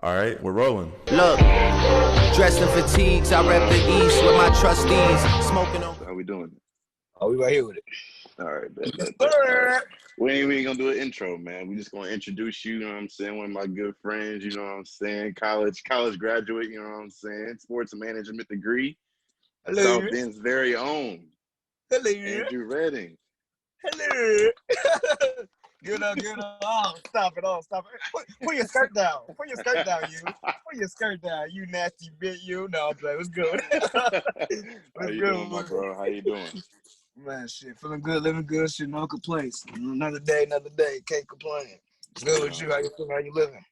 All right, we're rolling. Look, dressed in fatigues, I rep the East with my trustees, smoking on. How we doing? Oh, we right here with it. All right, bet. All Right. We ain't gonna do an intro, man. We just gonna introduce you know what I'm saying? One of my good friends, you know what I'm saying? College graduate, you know what I'm saying? Sports management degree. Hello. South Bend's very own. Hello. Andrew Redding. Hello. Get up. Oh, stop it. Put your skirt down. Put your skirt down, you. Put your skirt down, you nasty bitch, you. No, I'm playing. What's good? How you doing, my bro? How you doing? Man, shit, feeling good, living good, shit, no complaints. Another day, can't complain. It's good with you. How you feeling? How you living?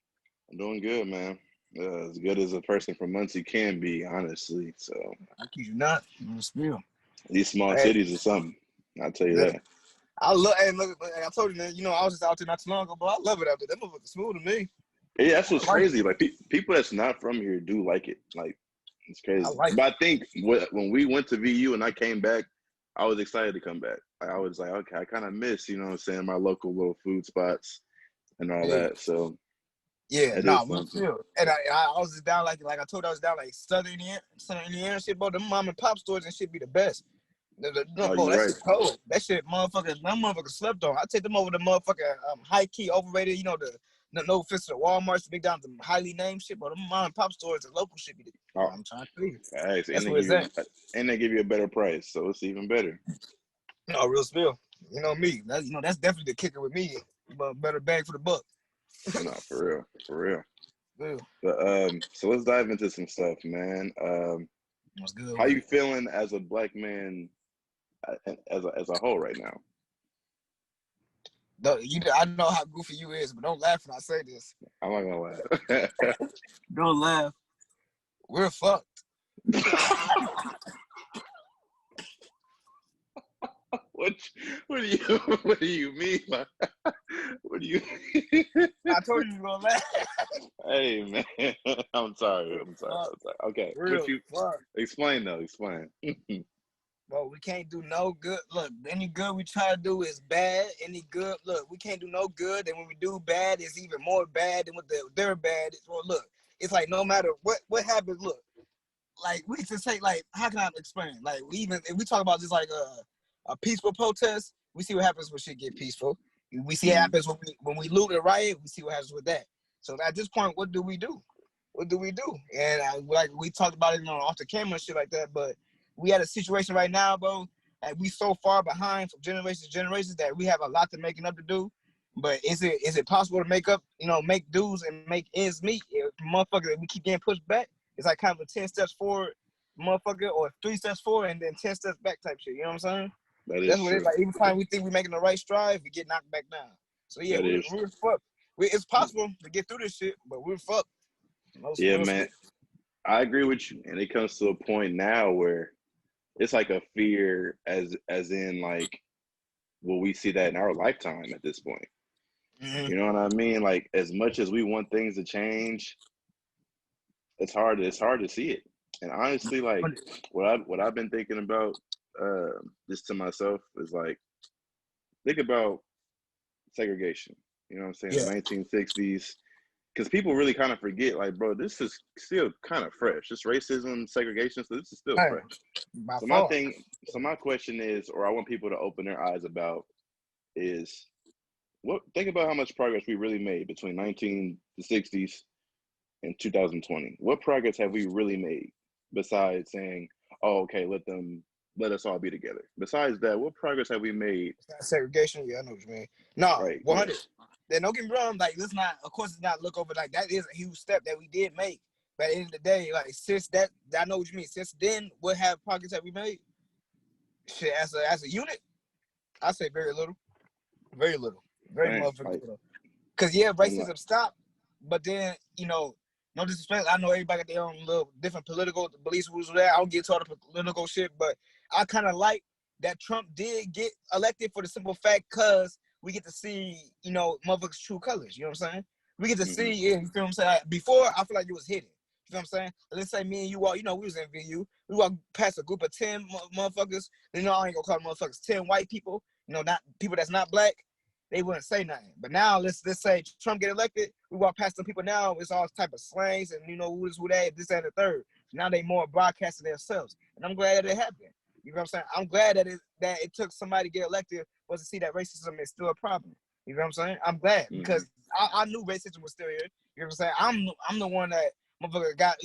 I'm doing good, man. As good as a person from Muncie can be, honestly. So I kid you not. Spill. These small cities are something. I'll tell you that. I love. Hey, look, I told you, man. You know, I was just out there not too long ago, but I love it out there. That motherfucker smooth to me. Yeah, that's what's crazy. Like people that's not from here do like it. Like it's crazy. But I think when we went to VU and I came back, I was excited to come back. I was like, okay, I kind of miss, you know what I'm saying, my local little food spots and all that. So yeah, no, me too. And I was just down like I told you, I was down like Southern Indiana shit, bro. The mom and pop stores and shit be the best. Bro, that shit cold. That shit motherfucker slept on. I take them over the motherfucker high key overrated, you know, no offense to the Walmarts, the McDonald's, the highly named shit, but the mom and pop stores, the local shit be the I'm trying to tell you. Right, so and they give you a better price, so it's even better. No, real spill. You know me. That's definitely the kicker with me. But better bang for the buck. No, for real. Yeah. But so let's dive into some stuff, man. What's good? How you feeling as a black man as a whole right now? I know how goofy you is, but don't laugh when I say this. I'm not gonna laugh. Don't laugh. We're fucked. What do you mean? What do you mean? I told you were gonna laugh. Hey man, I'm sorry. Okay, explain though. Explain. Bro, we can't do no good. Look, any good we try to do is bad. Any good, look, we can't do no good. And when we do bad, it's even more bad than what they're bad. Well, look, it's like no matter what happens, look, like we can say, like, how can I explain? Like, if we talk about just like a peaceful protest, we see what happens when shit get peaceful. We see what happens when we loot and riot. We see what happens with that. So at this point, what do we do? And like we talked about it off the camera and shit like that, but we had a situation right now, bro, that we so far behind from generations to generations that we have a lot to making up to do. But is it possible to make up, make dues and make ends meet? If motherfucker, we keep getting pushed back, it's like kind of a 10 steps forward, motherfucker, or 3 steps forward and then 10 steps back type shit. You know what I'm saying? That's what it's like. Every time we think we're making the right stride, we get knocked back down. So yeah, we're fucked. It's possible to get through this shit, but we're fucked. Yeah, man. I agree with you. And it comes to a point now where it's like a fear as in like, will we see that in our lifetime at this point? Mm-hmm. You know what I mean? Like as much as we want things to change, it's hard to see it. And honestly, like what I've been thinking about just to myself is like, think about segregation. You know what I'm saying? Yeah. The 1960s. Because people really kind of forget, like, bro, this is still kind of fresh. This racism, segregation, so this is still fresh. So my question is, or I want people to open their eyes about, is think about how much progress we really made between the 60s and 2020. What progress have we really made besides saying, oh, okay, let us all be together? Besides that, what progress have we made? Segregation, yeah, I know what you mean. No, right, 100. Then don't get me wrong, like let's not, of course, it's not look over like that is a huge step that we did make. But at the end of the day, like since that, I know what you mean. Since then, what have progress have we made? Shit, as a unit, I say very little, very motherfucking little. Cause yeah, racism stopped, but then no disrespect. I know everybody got their own little different political beliefs. I don't get taught the political shit, but I kind of like that Trump did get elected for the simple fact cause we get to see, motherfuckers' true colors. You know what I'm saying? We get to see, you feel what I'm saying? Before, I feel like it was hidden. You know what I'm saying? Let's say me and you all, we was in VU. We walked past a group of 10 motherfuckers. I ain't gonna call them motherfuckers 10 white people. Not people that's not black. they wouldn't say nothing. But now let's say Trump get elected, we walk past some people now, it's all type of slangs and who this, who that, this, and the third. Now they more broadcasting themselves. And I'm glad that it happened. You know what I'm saying? I'm glad that it took somebody to get elected was to see that racism is still a problem. You know what I'm saying? I'm glad because I knew racism was still here. You know what I'm saying? I'm the one that motherfucker got,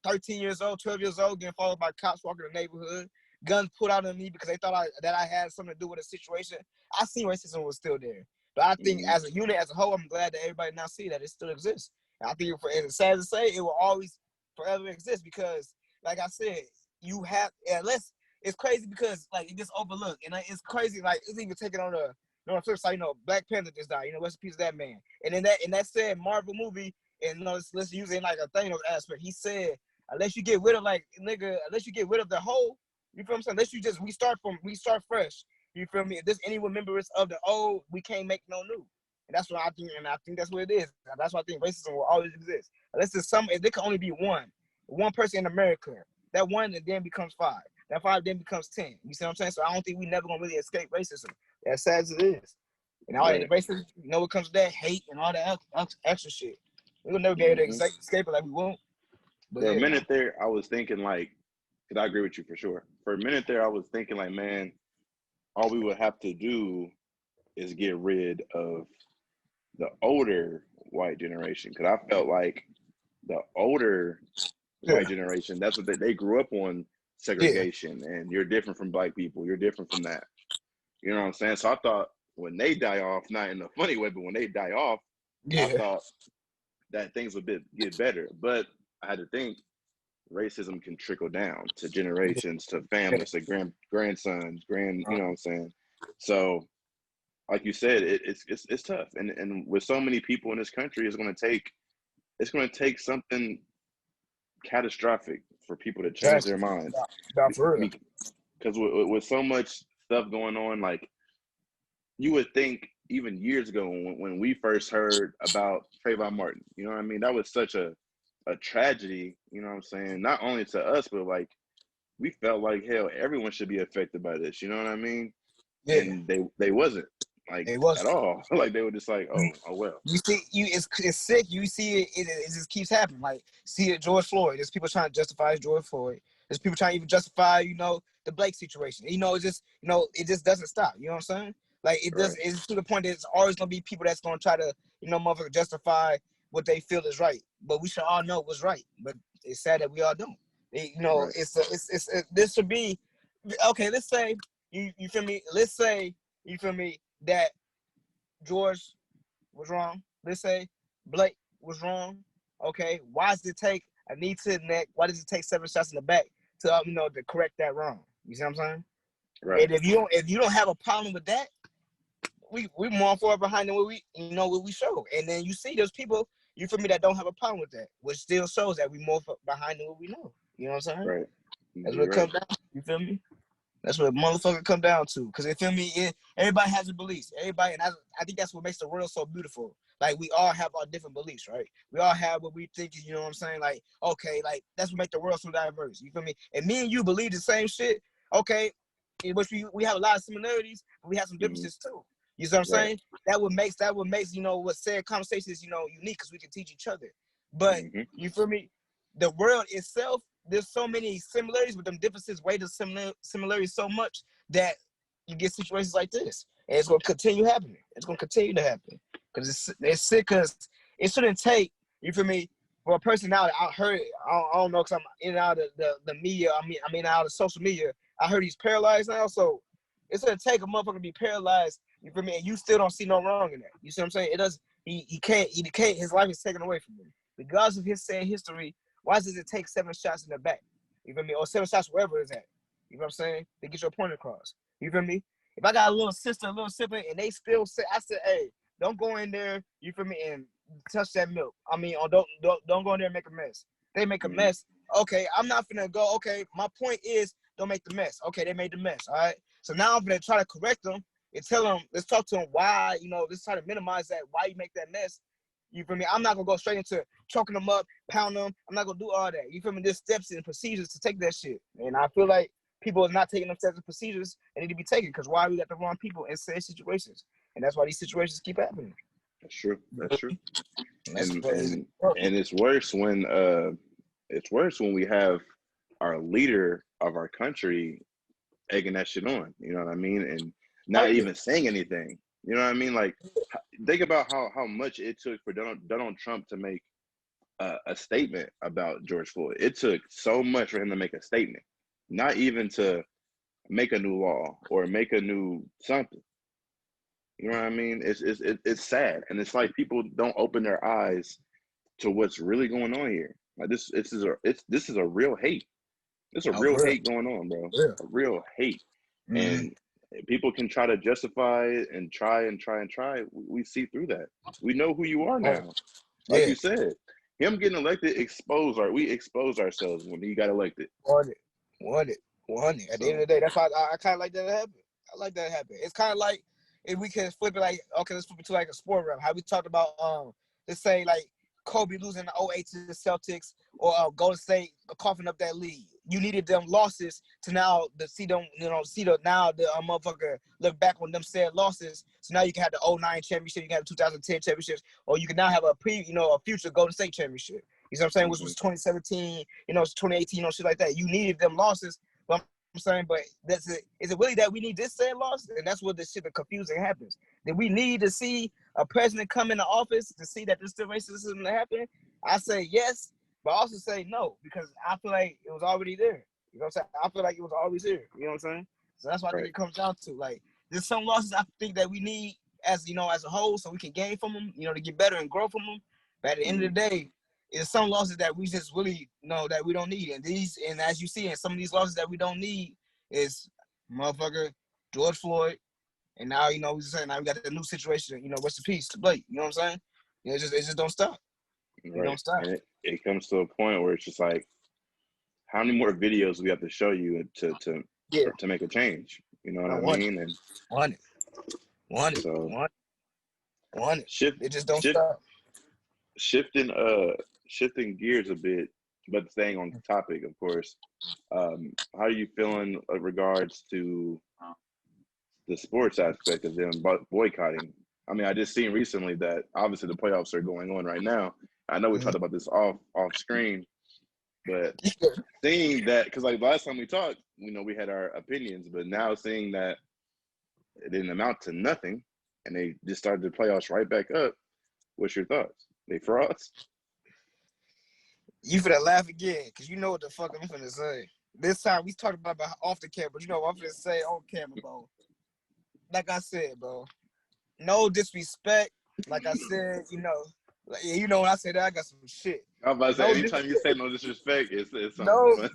13 years old, 12 years old, getting followed by cops walking the neighborhood, guns put out on me because they thought that I had something to do with the situation. I seen racism was still there. But I think as a unit, as a whole, I'm glad that everybody now see that it still exists. And I think it's sad to say it will always forever exist because, like I said, you have, unless it's crazy because like it gets overlooked. And it's crazy, like it's even taken on the flip side, Black Panther just died, rest in peace of that man. And in that said Marvel movie, and let's use it in like a Thanos aspect. He said, unless you get rid of unless you get rid of the whole, you feel what I'm saying? Unless you just we start fresh. You feel me? If there's any remembrance of the old, we can't make no new. And that's what I think, and I think that's what it is. That's why I think racism will always exist. Unless there's if there can only be one person in America, that one that then becomes 5. That 5 then becomes 10. You see what I'm saying? So I don't think we never gonna really escape racism. As sad as it is. And all that racism, what comes to that hate and all that extra shit. We'll never be able to escape it like we won't. But for a minute there, I was thinking like, because I agree with you for sure. For a minute there, I was thinking like, man, all we would have to do is get rid of the older white generation. Because I felt like the older white generation, that's what they grew up on, segregation, and you're different from Black people. You're different from that. You know what I'm saying? So I thought when they die off, not in a funny way, but when they die off, I thought that things would get better. But I had to think racism can trickle down to generations, to families, to grandsons, you know what I'm saying? So like you said, it's tough. And with so many people in this country, it's gonna take something catastrophic for people to change their minds. Because with so much stuff going on, like you would think even years ago when we first heard about Trayvon Martin, you know what I mean? That was such a tragedy, you know what I'm saying? Not only to us, but like we felt like hell, everyone should be affected by this, you know what I mean? Yeah. And they wasn't like at all. Like they were just like, oh well. You see, it's sick. You see it just keeps happening. Like see it, George Floyd. There's people trying to justify George Floyd. There's people trying to even justify, the Blake situation. It just doesn't stop. You know what I'm saying? Like it does. It's to the point that it's always gonna be people that's gonna try to, motherfucker, justify what they feel is right. But we should all know what's right. But it's sad that we all don't. This should be okay. Let's say you feel me. Let's say you feel me that George was wrong. Let's say Blake was wrong. Okay, why does it take a knee to the neck? Why does it take 7 shots in the back to to correct that wrong? You see what I'm saying? Right. And if you don't have a problem with that, we more far behind than what we show. And then you see those people, you feel me, that don't have a problem with that, which still shows that we more behind than what we know. You know what I'm saying? Right. That's what it comes down to. You feel me? That's what motherfucker come down to. Because, you feel me, everybody has a beliefs. Everybody, and I think that's what makes the world so beautiful. Like, we all have our different beliefs, right? We all have what we think is, you know what I'm saying? Like, okay, like, that's what makes the world so diverse. You feel me? And me and you believe the same shit, okay, in which we have a lot of similarities, but we have some differences too. You see what I'm saying? That what makes, what said conversations, unique, because we can teach each other. But, you feel me? The world itself, there's so many similarities, but them differences weigh the similarities so much that you get situations like this. And it's going to continue happening. It's going to continue to happen. Because it's sick, because it shouldn't take, you feel me, for a person now, I heard it, I don't know, because I'm in and out of the media, I mean out of social media, I heard he's paralyzed now, so it's going to take a motherfucker to be paralyzed, you feel me, and you still don't see no wrong in that. You see what I'm saying? It does, he can't, his life is taken away from him. Regardless of his sad history, why does it take 7 shots in the back? You feel me? Or 7 shots wherever it's at. You know what I'm saying? To get your point across. You feel me? If I got a little sister, a little sibling, and they still say, I said, hey, don't go in there, you feel me, and touch that milk. I mean, or don't go in there and make a mess. They make a mess. Okay, I'm not finna go, okay, my point is, don't make the mess. Okay, they made the mess, all right? So now I'm gonna try to correct them and tell them, let's talk to them why, let's try to minimize that, why you make that mess. You feel me? I'm not gonna go straight into choking them up, pound them. I'm not gonna do all that. You feel me? There's steps and procedures to take that shit. And I feel like people are not taking them steps and procedures that need to be taken, because why we got the wrong people in said situations. and that's why these situations keep happening. That's true. That's true. And And it's worse when we have our leader of our country egging that shit on. You know what I mean? And not even saying anything. You know what I mean? Like, think about how much it took for Donald Trump to make a statement about George Floyd. It took so much for him to make a statement, not even to make a new law or make a new something. You know what I mean? It's sad, and it's like people don't open their eyes to what's really going on here. Like this is a real hate. There's a real hate going on, bro. A real hate, and people can try to justify it and try. We see through that. We know who you are now. Like you said, him getting elected we exposed ourselves when he got elected. Won it. At the end of the day, that's why I kind of like that happen. I like that happen. It's kind of like if we can flip it like, okay, let's flip it to like a sport realm. How we talked about, let's say like Kobe losing the 08 to the Celtics or Golden State coughing up that lead. You needed them losses to now see the motherfucker look back on them said losses. So now you can have the 09 championship, you can have the 2010 championships, or you can now have a future Golden State championship. You know what I'm saying? Which was 2017, 2018, shit like that. You needed them losses. But I'm saying, but is it really that we need this said loss? And that's where the shit, the confusing happens. Did we need to see a president come into office to see that there's still racism happening? I say yes, but I also say no, because I feel like it was already there. You know what I'm saying? I feel like it was always here. You know what I'm saying? So that's what I think it comes down to. Like, there's some losses I think that we need as a whole, so we can gain from them, to get better and grow from them. But at the end of the day, it's some losses that we just really know that we don't need. And as you see, in some of these losses that we don't need is motherfucker George Floyd. And now, we just saying now we got the new situation, rest in peace to Blake. You know what I'm saying? It just don't stop. It don't stop. And it comes to a point where it's just like, how many more videos we have to show you to make a change? You know what I mean? And want it. It just don't stop. Shifting gears a bit, but staying on the topic, of course. How are you feeling in regards to the sports aspect of them boycotting? I mean, I just seen recently that obviously the playoffs are going on right now. I know we talked about this off screen, but seeing that, because like last time we talked, we had our opinions, but now seeing that it didn't amount to nothing, and they just started the playoffs right back up. What's your thoughts? They frauds? You finna laugh again, because you know what the fuck I'm finna say. This time we talked about off the camera, but you know what I'm finna say on camera, bro. Like I said, bro, no disrespect. Like I said, when I say that, I got some shit. I'm about to say, anytime you say no disrespect, it's something.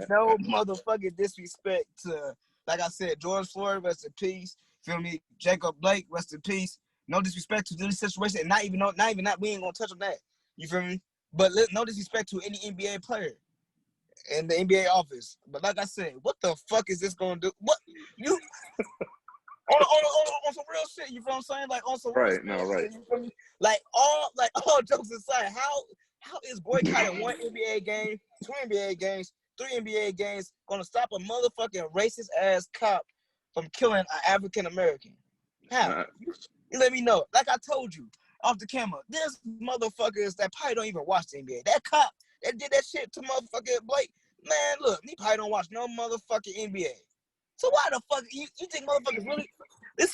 No motherfucking disrespect to, like I said, George Floyd, rest in peace. Feel me? Jacob Blake, rest in peace. No disrespect to this situation, and not even that we ain't gonna touch on that. You feel me? But no disrespect to any NBA player in the NBA office. But like I said, what the fuck is this gonna do? What you on some real shit? You feel what I'm saying? Like on some real shit, you feel me? Like all jokes aside, how is boycotting one NBA game, 2 NBA games, 3 NBA games gonna stop a motherfucking racist ass cop from killing an African American? How? You let me know. Like I told you off the camera, there's motherfuckers that probably don't even watch the NBA. That cop that did that shit to motherfucking Blake, man, look, he probably don't watch no motherfucking NBA. So why the fuck you think motherfuckers really? Let's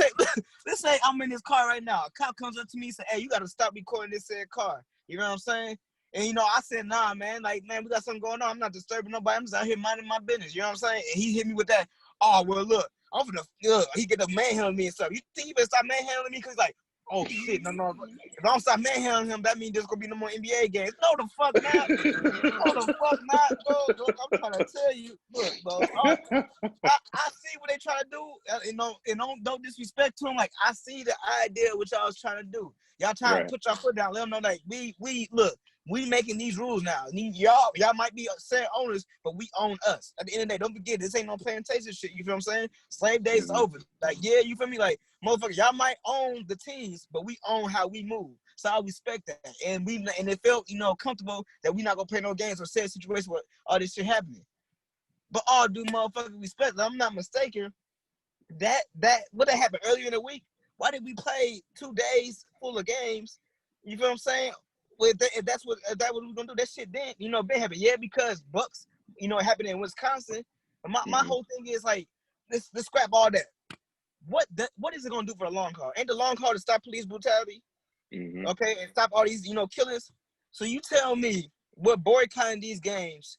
say I'm in this car right now. A cop comes up to me and say, "Hey, you gotta stop recording this said car." You know what I'm saying? And I said, "Nah, man. Like, man, we got something going on. I'm not disturbing nobody. I'm just out here minding my business." You know what I'm saying? And he hit me with that. Oh well, look, I'm finna. He get to manhandle me and stuff. You think you better stop manhandling me? Cause he's like, oh shit, no. If I don't stop manhandling him, that means there's gonna be no more NBA games. No, the fuck not. No, the fuck not, bro. Look, I'm trying to tell you. Look, bro. I see what they try to do. And don't disrespect to him. Like, I see the idea of what y'all was trying to do. Y'all trying to put y'all foot down. Let them know, like, we look. We making these rules now. Y'all might be set owners, but we own us. At the end of the day, don't forget, this ain't no plantation shit. You feel what I'm saying? Slave days is over. Like, yeah, you feel me? Like, motherfucker, y'all might own the teams, but we own how we move. So I respect that. And it felt, comfortable that we not gonna play no games or set situations where all this shit happening. But all due motherfucking respect, if I'm not mistaken, that what happened earlier in the week Why did we play 2 days full of games? You feel what I'm saying? If that's what we're gonna do, that shit then, been happening. Yeah, because Bucks, it happened in Wisconsin. My whole thing is like, let's scrap all that. What is it gonna do for the long haul? Ain't the long haul to stop police brutality? Okay, and stop all these, killings. So you tell me, what boycotting these games,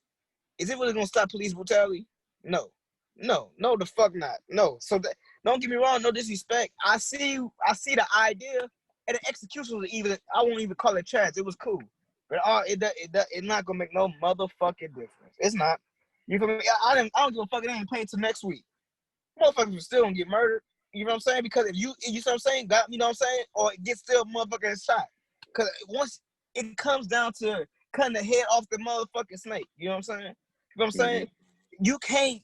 is it really gonna stop police brutality? No, the fuck not. No. So don't get me wrong, no disrespect. I see the idea, and the execution was even. I won't even call it trash. It was cool, but it's not gonna make no motherfucking difference. It's not. You feel me? I don't give a fuck. It ain't playing till next week. Motherfuckers still gonna get murdered. You know what I'm saying? Because if you see what I'm saying, you know what I'm saying, or get still motherfucking shot. Because once it comes down to cutting the head off the motherfucking snake, you know what I'm saying? You know what I'm saying? You can't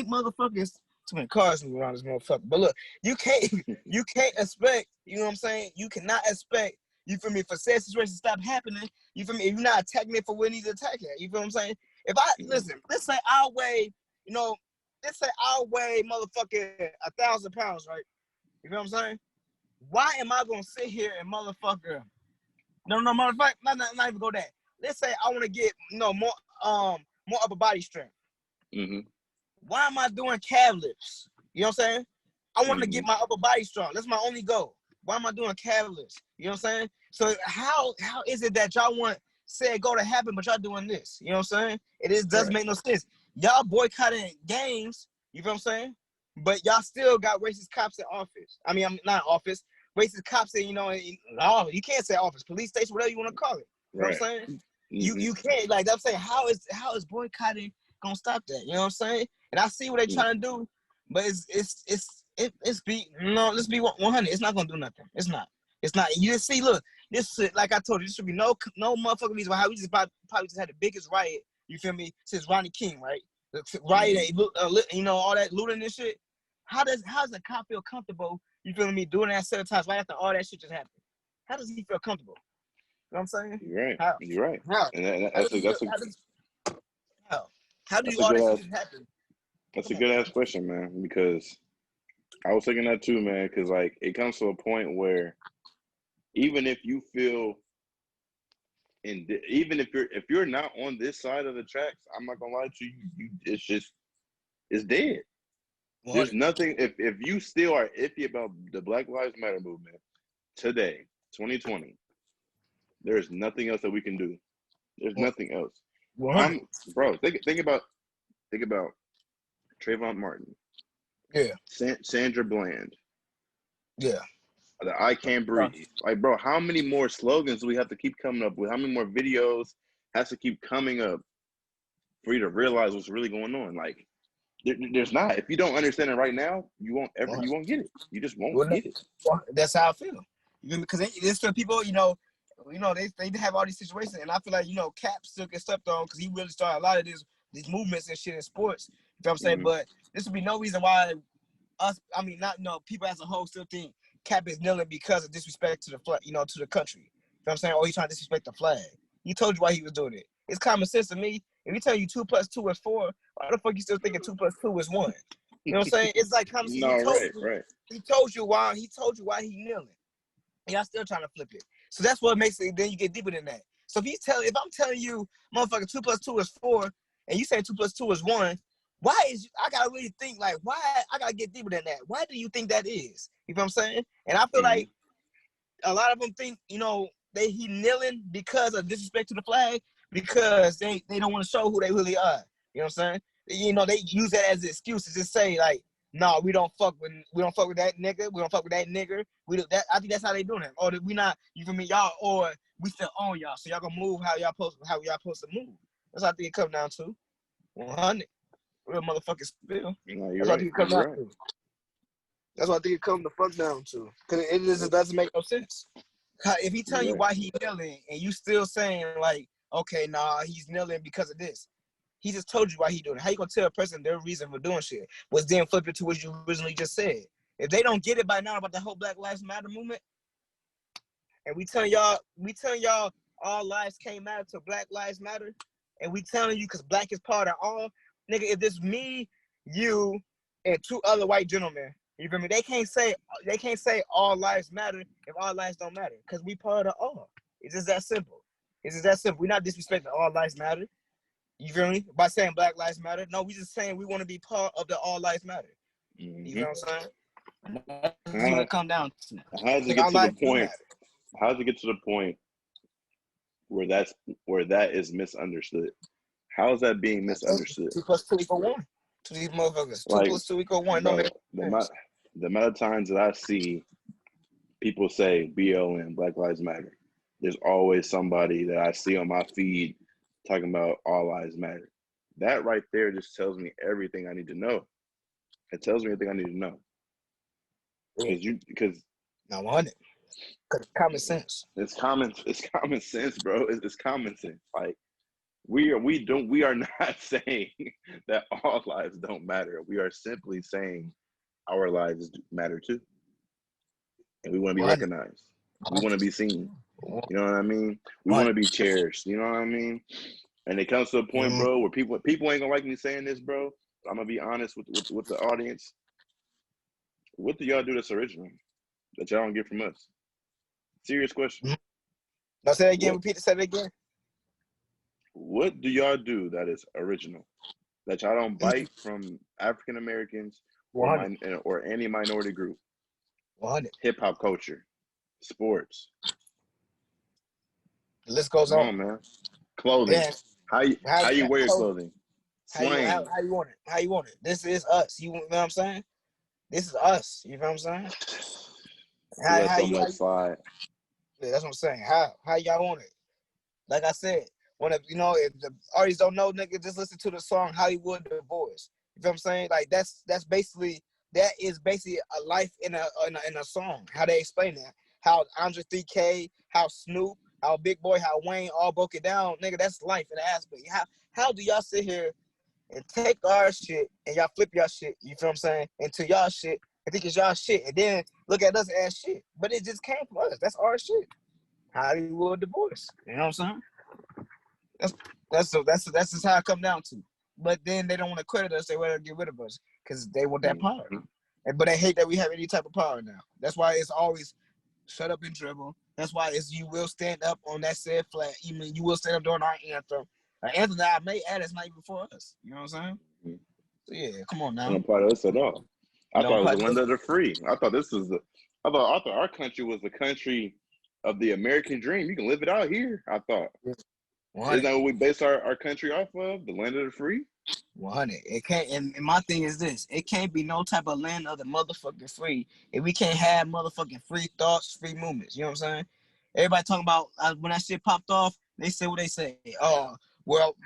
motherfuckers. Too many cars moving around this motherfucker. But look, you can't expect, you know what I'm saying? You cannot expect, you feel me, for said situations to stop happening, you feel me, if you're not attacking it for what it needs to attack it. You feel what I'm saying? If listen, let's say I weigh, let's say I weigh motherfucking 1,000 pounds, right? You know what I'm saying? Why am I gonna sit here and motherfucker? No, motherfucker, not even go that. Let's say I want to get more upper body strength. Why am I doing calf lifts? You know what I'm saying? I want to get my upper body strong. That's my only goal. Why am I doing calf lifts? You know what I'm saying? So how is it that y'all want said go to happen, but y'all doing this? You know what I'm saying? It doesn't make no sense. Y'all boycotting games, you know what I'm saying? But y'all still got racist cops in office. I mean, I'm not in office. Racist cops in, you can't say office, police station, whatever you want to call it. You know what I'm saying? You can't, like I'm saying, how is boycotting gonna stop that? You know what I'm saying? And I see what they're trying to do, but let's be 100. It's not gonna do nothing. It's not. You just see, look, this like I told you, this should be no motherfucking reason why we just probably just had the biggest riot. You feel me? Since Ronnie King, right? The riot, all that looting and shit. How does a cop feel comfortable? You feel me? Doing that 7 times right after all that shit just happened. How does he feel comfortable? You know what I'm saying? You're right. How? You're right. How? And How do all that shit happen? That's a good ass question, man. Because I was thinking that too, man. Because like it comes to a point where even if you feel, even if you're not on this side of the tracks, I'm not gonna lie to you. It's dead. There's nothing. If you still are iffy about the Black Lives Matter movement today, 2020, there's nothing else that we can do. There's nothing else. Bro, think about Trayvon Martin. Yeah. Sandra Bland. Yeah. The I Can't Breathe. Like, bro, how many more slogans do we have to keep coming up with? How many more videos has to keep coming up for you to realize what's really going on? Like, there's not. If you don't understand it right now, you won't get it. You just won't get it. That's how I feel. Because there's still people, they have all these situations, and I feel like, Cap still gets stepped on because he really started a lot of these movements and shit in sports. You know what I'm saying? But this would be no reason why people as a whole still think Cap is kneeling because of disrespect to the flag, to the country. You know what I'm saying? Or he's trying to disrespect the flag. He told you why he was doing it. It's common sense to me. If he tell you 2 + 2 is 4, why the fuck you still thinking 2 + 2 is 1? You know what I'm saying? It's like common sense. Right. He told you why he kneeling. And y'all still trying to flip it. So that's what makes it, then you get deeper than that. So if I'm telling you, motherfucker, 2 + 2 is 4, and you say 2 + 2 is 1, I gotta really think, like, why I gotta get deeper than that? Why do you think that is? You know what I'm saying? And I feel like a lot of them think, he kneeling because of disrespect to the flag, because they don't want to show who they really are. You know what I'm saying? They use that as an excuse to just say, like, no, we don't fuck with that nigga. We don't fuck with that nigger. We do that. I think that's how they doing it. Or we not, you feel me, y'all, or we still on y'all. So y'all gonna move how y'all supposed to move. That's how I think it comes down to. 100. Real motherfucking spill. No, That's what I think it comes down to. That's what I think it comes the fuck down to. Because it just doesn't make no sense. If he tell you why he kneeling and you still saying, like, okay, nah, he's kneeling because of this. He just told you why he doing it. How you gonna tell a person their reason for doing shit was then flip it to what you originally just said? If they don't get it by now about the whole Black Lives Matter movement, and we telling y'all all lives can't matter till Black Lives Matter, and we telling you because black is part of all, nigga, if it's me, you, and 2 other white gentlemen, You feel me? They can't say all lives matter if all lives don't matter, because we part of all. It's just that simple. It's just that simple. We're not disrespecting all lives matter. You feel me? By saying Black Lives Matter. No, we just saying we want to be part of the all lives matter. You know what I'm saying? That's what it come down to. How does it get to the point? How does it get to the point where that is misunderstood? How is that being misunderstood? 2 + 2 = 1. To these motherfuckers. Like, 2 + 2 = 1. bro, No, the amount of times that I see people say BLM, Black Lives Matter, there's always somebody that I see on my feed talking about all lives matter. That right there just tells me everything I need to know. It tells me everything I need to know. Because no 100. Because common sense. It's common sense, bro. It's common sense. Like we are not saying that all lives don't matter. We are simply saying our lives matter too. And we want to be recognized. We want to be seen. You know what I mean? We want to be cherished. You know what I mean? And it comes to a point, bro, where people ain't gonna like me saying this, bro. But I'm gonna be honest with the audience. What do y'all do that's original that y'all don't get from us? Serious question. Now say it again. Say it again. What do y'all do that is original that y'all don't bite from African Americans or any minority group? 100. Hip hop culture, sports. The list goes on, man. Clothing. Yeah. How you wear your clothing? Slang. How you want it? How you want it? This is us. You know what I'm saying? This is us. You know what I'm saying? How you slide. Yeah, that's what I'm saying. How y'all want it? Like I said, if the artists don't know, nigga, just listen to the song Hollywood Divorce. You know what I'm saying? Like that is basically a life in a song. How they explain that? How Andre 3K, how Snoop, how Big Boy, how Wayne all broke it down, nigga. That's life in the aspect. How do y'all sit here and take our shit and y'all flip y'all shit? You feel what I'm saying? Into y'all shit and think it's y'all shit, and then look at us as shit. But it just came from us. That's our shit. Hollywood Divorce. You know what I'm saying? That's just how it come down to. But then they don't want to credit us. They want to get rid of us because they want that power. But they hate that we have any type of power now. That's why it's always shut up and dribble. That's why you will stand up on that said flag. You will stand up during our anthem. An anthem that I may add is not even for us. You know what I'm saying? So yeah, come on now. Not part of us at all. I thought it was the land of the free. I thought I thought our country was the country of the American dream. You can live it out here. I thought. Isn't that what we base our country off of? The land of the free? 100. It can't, and my thing is this: it can't be no type of land of the motherfucking free if we can't have motherfucking free thoughts, free movements. You know what I'm saying? Everybody talking about when that shit popped off, they say what they say. Well,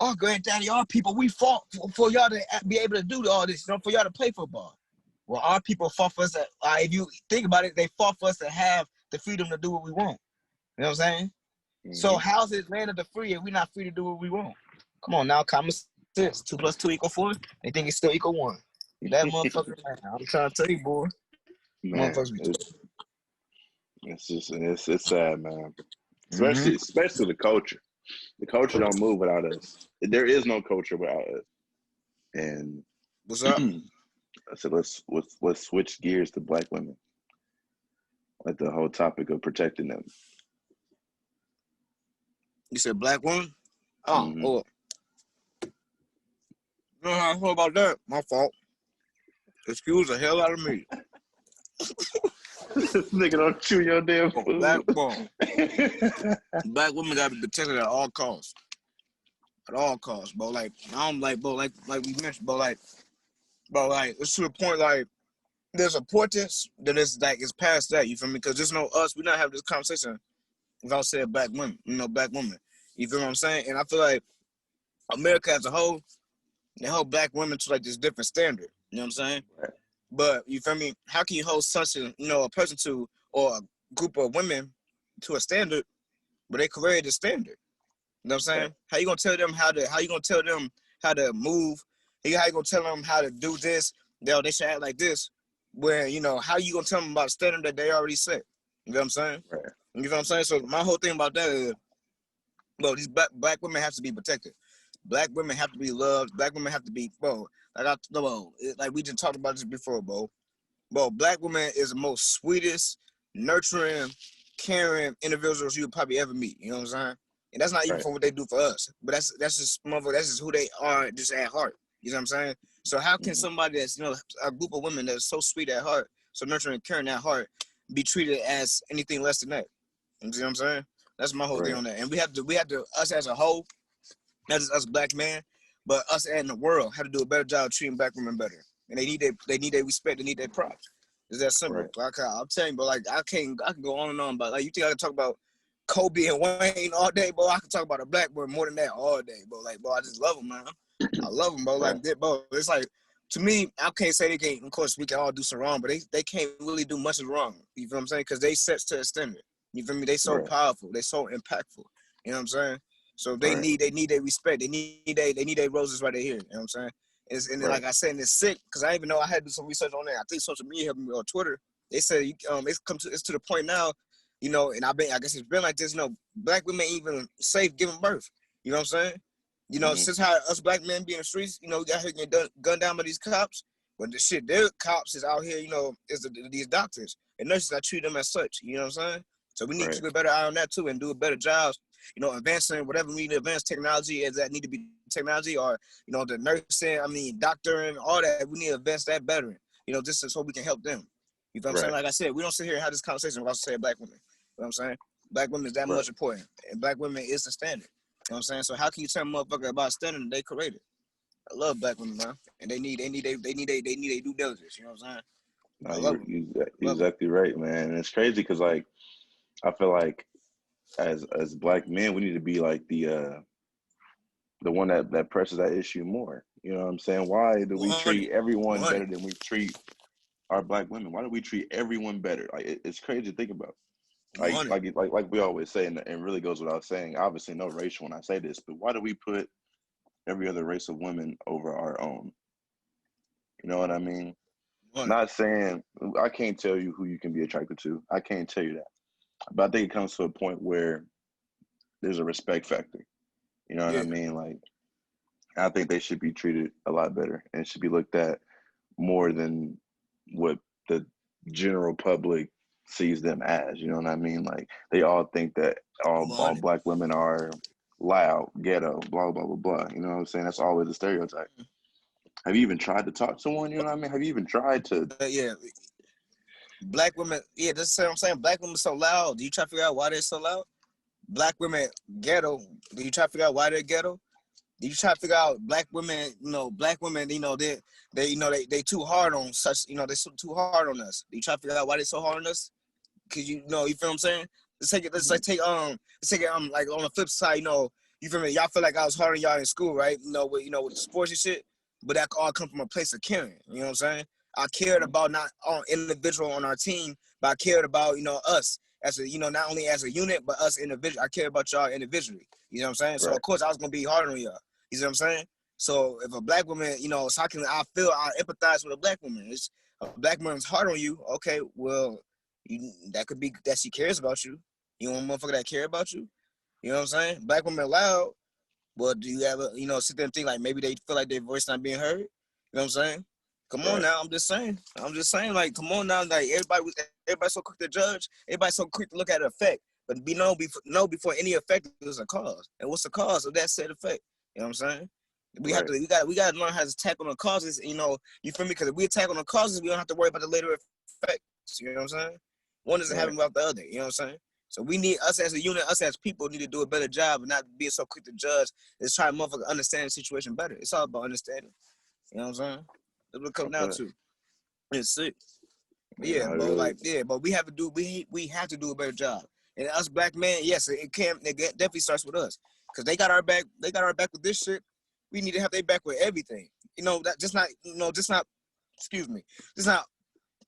our granddaddy, our people, we fought for y'all to be able to do all this, for y'all to play football. Well, our people fought for us. If you think about it, they fought for us to have the freedom to do what we want. You know what I'm saying? So how's it land of the free if we're not free to do what we want? Come on now, common sense. 2 + 2 = 4. They think it's still = 1. That motherfucker, I'm trying to tell you, boy. Man, it's sad, man. Especially the culture. The culture don't move without us. There is no culture without us. And what's up? So let's switch gears to Black women. Like the whole topic of protecting them. You said Black woman? Oh. No, I thought about that. My fault. Excuse the hell out of me. This nigga don't chew your damn food. Black women gotta be protected at all costs. At all costs, bro. Like I don't like, bro. Like we mentioned, bro. Like it's to the point. Like there's importance that is like it's past that. You feel me? Because there's no us. We not having this conversation without saying black women. Black women. You feel what I'm saying? And I feel like America as a whole, they hold black women to like this different standard. You know what I'm saying? Right. But you feel me? How can you hold such a person to, or a group of women to a standard, but they created a standard? You know what I'm saying? Right. How you gonna tell them how to move? How you gonna tell them how to do this? They should act like this. Where how you gonna tell them about a standard that they already set? You know what I'm saying? Right. You know what I'm saying? So my whole thing about that is, well, these black women have to be protected. Black women have to be loved. Black women have to be, bro. Like we just talked about this before, bro. Bro, black women is the most sweetest, nurturing, caring individuals you'll probably ever meet. You know what I'm saying? And that's not even Right. for what they do for us, but that's just motherfucker. That's just who they are, just at heart. You know what I'm saying? So how can somebody that's a group of women that's so sweet at heart, so nurturing and caring at heart, be treated as anything less than that? You see what I'm saying? That's my whole thing on that. And we have to us as a whole, not just us black men, but us and the world have to do a better job of treating black women better. And they need their respect, they need their props. It's that simple. Right. Like I'm telling you, but like I can go on and on, but like you think I can talk about Kobe and Wayne all day, bro? I can talk about a black boy more than that all day, bro. Like, bro, I just love them, man. I love them, bro. Like, bro, it's like, to me, I can't say they can't. Of course, we can all do some wrong, but they can't really do much wrong. You feel what I'm saying? Because they set to a standard. You feel me? They so powerful. They so impactful. You know what I'm saying? So they need their respect. They need their roses right here. You know what I'm saying? And like I said, and it's sick because I even know I had to do some research on that. I think social media helped me on Twitter. They said it's to the point now, and I guess it's been like this. Black women even safe giving birth. You know what I'm saying? Since how us black men be in the streets, we got here getting gunned down by these cops. But the shit, their cops is out here, is these doctors and nurses that treat them as such. You know what I'm saying? So we need to keep a better eye on that too and do a better job. Advancing whatever we need to advance technology as that need to be technology or, the nursing, doctoring, all that. We need to advance that better. Just so we can help them. You know what I'm saying? Like I said, we don't sit here and have this conversation without saying black women. You know what I'm saying? Black women is that much important. And black women is the standard. You know what I'm saying? So how can you tell a motherfucker about standard that they created? I love black women, man. And they need their due diligence. You know what I'm saying? I love them. You're exactly right, man. And it's crazy because like I feel like as black men, we need to be like the one that presses that issue more. You know what I'm saying? Why do we treat everyone better than we treat our black women? Why do we treat everyone better? Like it's crazy to think about. Like we always say, and really goes without saying. Obviously, no racial when I say this, but why do we put every other race of women over our own? You know what I mean? Not saying I can't tell you who you can be attracted to. I can't tell you that. But I think it comes to a point where there's a respect factor. You know what I mean? Like, I think they should be treated a lot better and should be looked at more than what the general public sees them as. You know what I mean? Like, they all think that all black women are loud, ghetto, blah, blah, blah, blah. You know what I'm saying? That's always a stereotype. Have you even tried to talk to someone? You know what I mean? Have you even tried to? Black women, that's what I'm saying. Black women so loud. Do you try to figure out why they're so loud? Black women ghetto. Do you try to figure out why they're ghetto? Do you try to figure out black women, they too hard on such, they so too hard on us. Do you try to figure out why they're so hard on us? Cause you feel what I'm saying? Let's take it like on the flip side, you feel me? Y'all feel like I was hard on y'all in school, right? With the sports and shit. But that all come from a place of caring. You know what I'm saying? I cared about not on individual on our team, but I cared about, us as a, not only as a unit, but us individual. I care about y'all individually. You know what I'm saying? So of course I was gonna be hard on y'all. You see what I'm saying? So if a black woman, so I empathize with a black woman. It's a black woman's hard on you. Okay, well, that could be that she cares about you. You want a motherfucker that care about you? You know what I'm saying? Black women loud. Well, do you ever, sit there and think like maybe they feel like their voice not being heard? You know what I'm saying? Come on now, I'm just saying, like, come on now, like everybody's so quick to judge, everybody's so quick to look at the effect, but know before any effect is a cause. And what's the cause of that said effect? You know what I'm saying? We got to learn how to tackle the causes, you feel me? Because if we attack on the causes, we don't have to worry about the later effects. You know what I'm saying? One doesn't happen without the other, you know what I'm saying? So we need, us as a unit, us as people need to do a better job of not being so quick to judge. Let's try to motherfucker understand the situation better. It's all about understanding. You know what I'm saying? That's what it comes down to. It's sick. But we have to do a better job. And us black men, yes, it definitely starts with us. Because they got our back with this shit. We need to have their back with everything.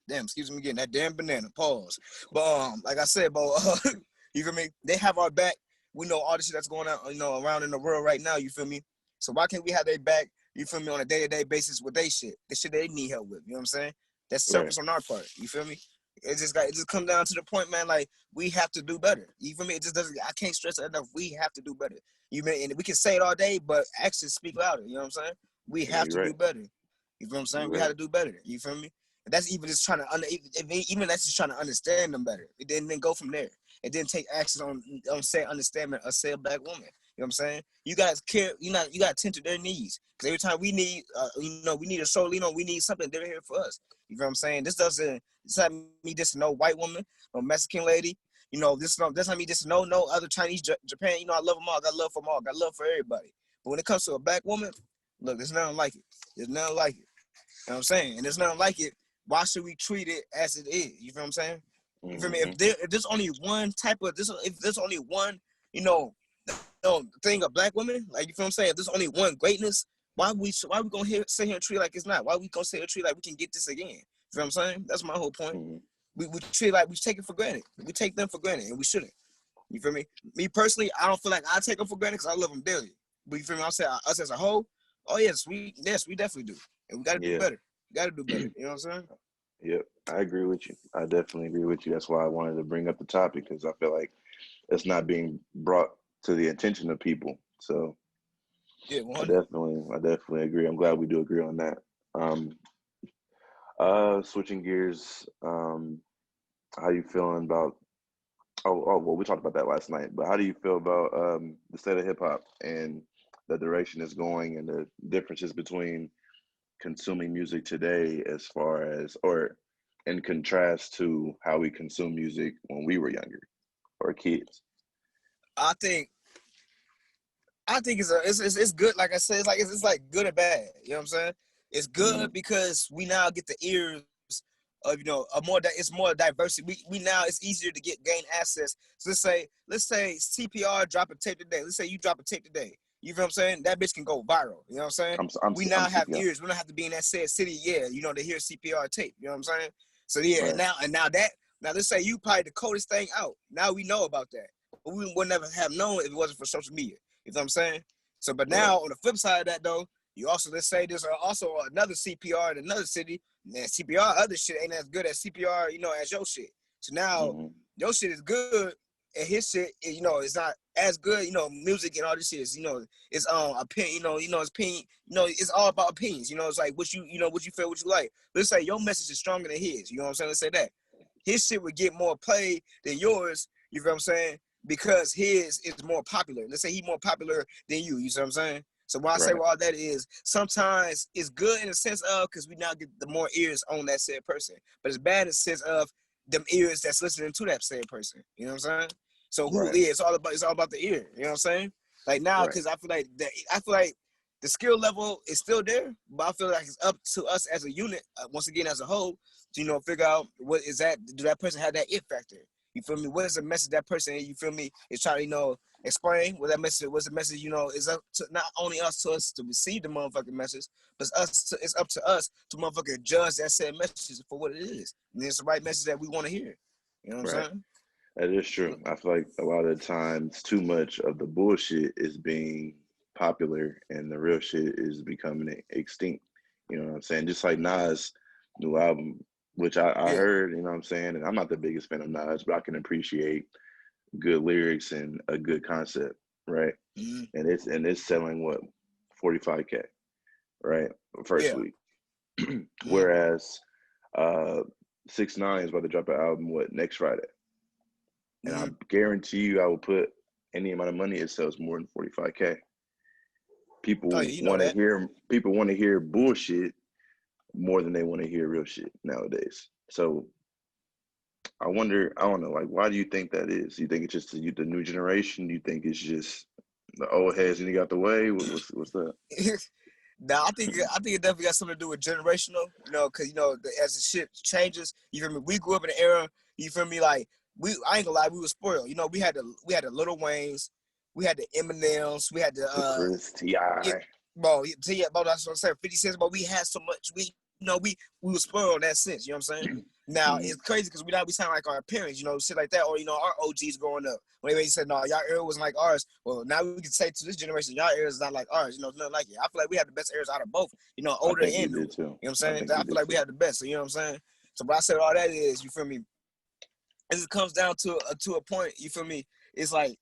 Excuse me again, that damn banana, pause. But like I said, bro, you feel me? They have our back. We know all the shit that's going on, around in the world right now, you feel me? So why can't we have their back, you feel me, on a day-to-day basis with they shit, the shit they need help with, you know what I'm saying? That's selfish on our part, you feel me? It just comes down to the point, man. Like we have to do better. You feel me? It just doesn't. I can't stress it enough. We have to do better. You mean, and we can say it all day, but actions speak louder. You know what I'm saying? We Yeah, have you're to do right. better. You feel what I'm saying? You're We have right. to do better. You feel me? And that's even just trying to even that's just trying to understand them better. It didn't then go from there. It didn't take action on say understanding a say a black woman. You know what I'm saying? You guys care. You got to tend to their needs. Because every time we need, we need a soul. We need something. They're here for us. You know what I'm saying? This not me just no white woman, no Mexican lady. This not me just no other Chinese, Japan. I love them all. I got love for them all. I got love for everybody. But when it comes to a black woman, look, there's nothing like it. There's nothing like it. You know what I'm saying? And there's nothing like it. Why should we treat it as it is? You feel what I'm saying? You feel me? Mm-hmm. If there's only one type of if there's only one, thing of black women, like you feel what I'm saying? If there's only one greatness, why we gonna sit here and treat like it's not? Why we gonna sit here and treat like we can get this again? You feel what I'm saying? That's my whole point. Mm-hmm. We treat it like we take it for granted. We take them for granted, and we shouldn't. You feel me? Me personally, I don't feel like I take them for granted because I love them dearly. But you feel me? I'm saying us as a whole. Oh yes, we definitely do, and we got to do Yeah. better. We got to do better. You know what I'm saying? Yep. I agree with you. I definitely agree with you. That's why I wanted to bring up the topic because I feel like it's not being brought to the attention of people. So Yeah, I 100. definitely agree. I'm glad we do agree on that. Um, Switching gears, how you feeling about? Well, we talked about that last night. But how do you feel about the state of hip hop and the direction it's going, and the differences between consuming music today, as far as, or in contrast to how we consume music when we were younger or kids? I think it's good. Like I said, it's like good and bad. You know what I'm saying? It's Mm, good because we now get the ears of it's more diversity. We now it's easier to gain access. So let's say CPR drop a tape today. Let's say you drop a tape today. You feel what I'm saying? That bitch can go viral. You know what I'm saying? We I'm now have CPR. ears. We don't have to be in that said city. Yeah, to hear CPR tape. You know what I'm saying? So yeah, Right, now let's say you probably the coldest thing out. Now we know about that, but we would never have known if it wasn't for social media. You know what I'm saying? So, but right, now on the flip side of that though, you also let's say there's also another CPR in another city. And CPR other shit ain't as good as CPR, as your shit. So now hmm, your shit is good, and his shit, it's not as good. Music and all this shit is, it's opinion. It's opinion. It's all about opinions. It's like what you feel, what you like. Let's say your message is stronger than his. You know what I'm saying? Let's say that his shit would get more play than yours. You feel what I'm saying? Because his is more popular. Let's say he's more popular than you. You see what I'm saying? So when I say right, all that is, sometimes it's good in the sense of because we now get the more ears on that said person, but it's bad in the sense of them ears that's listening to that said person. You know what I'm saying? So right, it's all about the ear. You know what I'm saying? Like now, right, because I feel like the skill level is still there, but I feel like it's up to us as a unit, once again as a whole, to figure out what is that. Do that person have that it factor? You feel me? What is the message that person, you feel me, is trying to, explain what that message, what's the message, is up to not only us to receive the motherfucking message, but it's up to us to motherfucking judge that said message for what it is. And it's the right message that we want to hear. You know what I'm right. saying? That is true. I feel like a lot of the times too much of the bullshit is being popular and the real shit is becoming extinct. You know what I'm saying? Just like Nas' new album, which I Yeah. heard, you know what I'm saying? And I'm not the biggest fan of Nas, but I can appreciate good lyrics and a good concept, right? Mm-hmm. And it's selling what, 45K, right? First Yeah. week. Mm-hmm. Whereas 6ix9ine is about to drop an album what, next Friday. And I Mm-hmm. guarantee you I will put any amount of money it sells more than 45K. Oh yeah, you know that. People want to hear bullshit more than they want to hear real shit nowadays. So I don't know, like, why do you think that is? You think it's just the new generation? You think it's just the old heads and you got the way? What's that? Now I think it definitely got something to do with generational, because as the shit changes, you feel me? We grew up in an era, you feel me? Like I ain't gonna lie, we were spoiled. We had the Little Waynes, we had the Eminems, we had the The Chris yeah, Ti. bro, that's what I'm saying. 50 cents, but we had so much. We were spoiled in that sense. You know what I'm saying? Now Hmm. it's crazy because we sound like our parents, shit like that, or our OGs growing up. When they said, "No, y'all era wasn't like ours." Well, now we can say to this generation, y'all era is not like ours. Nothing like it. I feel like we have the best eras out of both. I Older think we and did newer. too. You know what I'm I saying? think I we feel did like we too. have the best. So, you know what I'm saying? So what I said all that is, you feel me? As it comes down to a point, you feel me? It's like,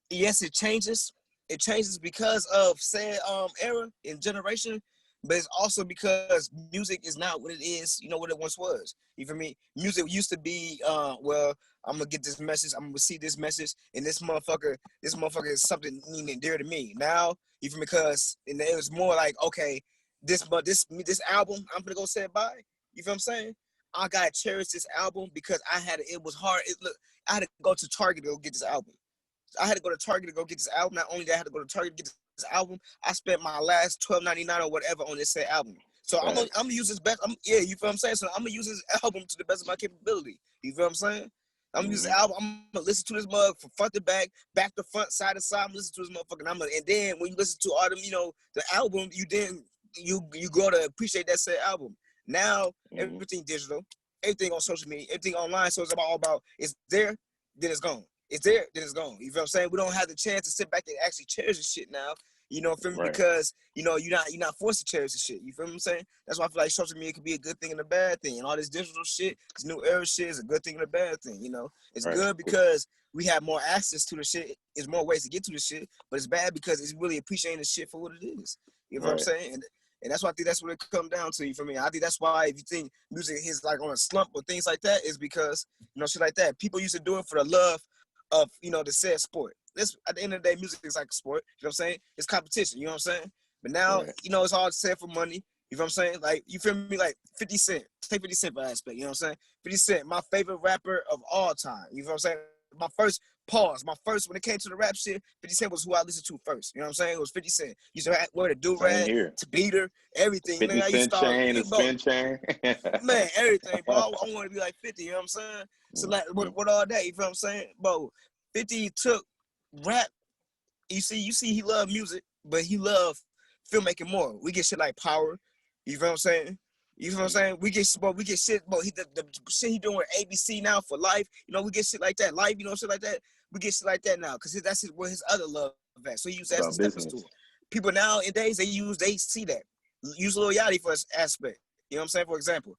yes, it changes. It changes because of said era and generation, but it's also because music is not what it is, what it once was. You feel me? Music used to be, well, I'm gonna get this message, I'm gonna receive this message, and this motherfucker is something near and dear to me. Now, you feel me? Because it was more like, okay, this album, I'm gonna go say it bye. You feel what I'm saying? I gotta cherish this album because it was hard. I had to go to Target to go get this album. I had to go to Target to go get this album. Not only that, I had to go to Target to get this album. I spent my last $12.99 or whatever on this said album. So I'm gonna use this best. You feel what I'm saying? So I'm gonna use this album to the best of my capability. You feel what I'm saying? I'm gonna use the album. I'm gonna listen to this mug from front to back to front, side to side. I'm gonna listen to this motherfucker. And then when you listen to all them, the album, you grow to appreciate that said album. Now everything digital, everything on social media, everything online. So it's all about it's there, then it's gone. It's there, then it's gone. You feel what I'm saying? We don't have the chance to sit back and actually cherish the shit now. You know, feel me? Right. Because you're not forced to cherish the shit. You feel what I'm saying? That's why I feel like social media could be a good thing and a bad thing. And all this digital shit, this new era shit is a good thing and a bad thing. It's good because we have more access to the shit. There's more ways to get to the shit, but it's bad because it's really appreciating the shit for what it is. You know what I'm saying? And that's why I think that's what it comes down to. You feel me? I think that's why if you think music is like on a slump or things like that, is because shit like that. People used to do it for the love of the said sport. This at the end of the day, music is like a sport. You know what I'm saying? It's competition. You know what I'm saying? But now it's hard to say for money. You know what I'm saying? Like you feel me? Like 50 Cent. Take 50 Cent for aspect. You know what I'm saying? 50 Cent, my favorite rapper of all time. You know what I'm saying? My first when it came to the rap shit, 50 Cent was who I listened to first. You know what I'm saying? It was 50 Cent. Used to wear the do-rag, to beater, everything. 50 Cent chain, the spin chain. Man, everything, bro. I want to be like 50, you know what I'm saying? So like with all that, you feel what I'm saying? Bro, 50 took rap. You see he loved music, but he loved filmmaking more. We get shit like Power. You feel what I'm saying? You feel what I'm saying? We get shit, bro. The shit he doing with ABC now for life. We get shit like that. Life, shit like that. We get shit like that now because that's where his other love at. So he used that as a stepping stool. People nowadays, they see that. Use Lil Yachty for his aspect. You know what I'm saying? For example,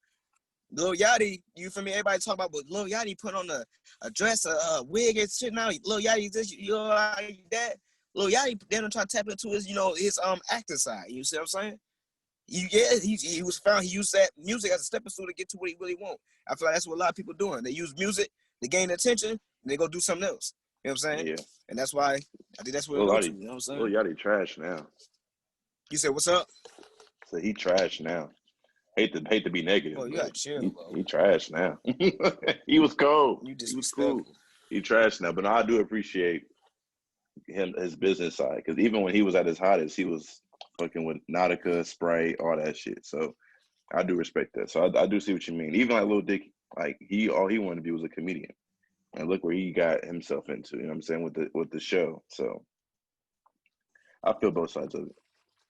Lil Yachty, you feel me? Everybody talk about, but Lil Yachty put on a dress, a wig and shit now. Lil Yachty this, like that. Lil Yachty then trying to tap into his, his acting side. You see what I'm saying? He was found. He used that music as a stepping stool to get to what he really want. I feel like that's what a lot of people doing. They use music to gain attention, and they go do something else. You know what I'm saying? Yeah. And that's why I think that's what it goes to. You know what I'm saying? Lil Yachty trash now. You said what's up? So he trash now. Hate to be negative. Oh, you gotta chill, bro. He trash now. He was cold. You he was cool. He trash now, but no, I do appreciate his business side because even when he was at his hottest, he was fucking with Nautica, Sprite, all that shit. So I do respect that. So I do see what you mean. Even like Lil Dicky, like all he wanted to be was a comedian, and look where he got himself into. You know what I'm saying with the show. So I feel both sides of it.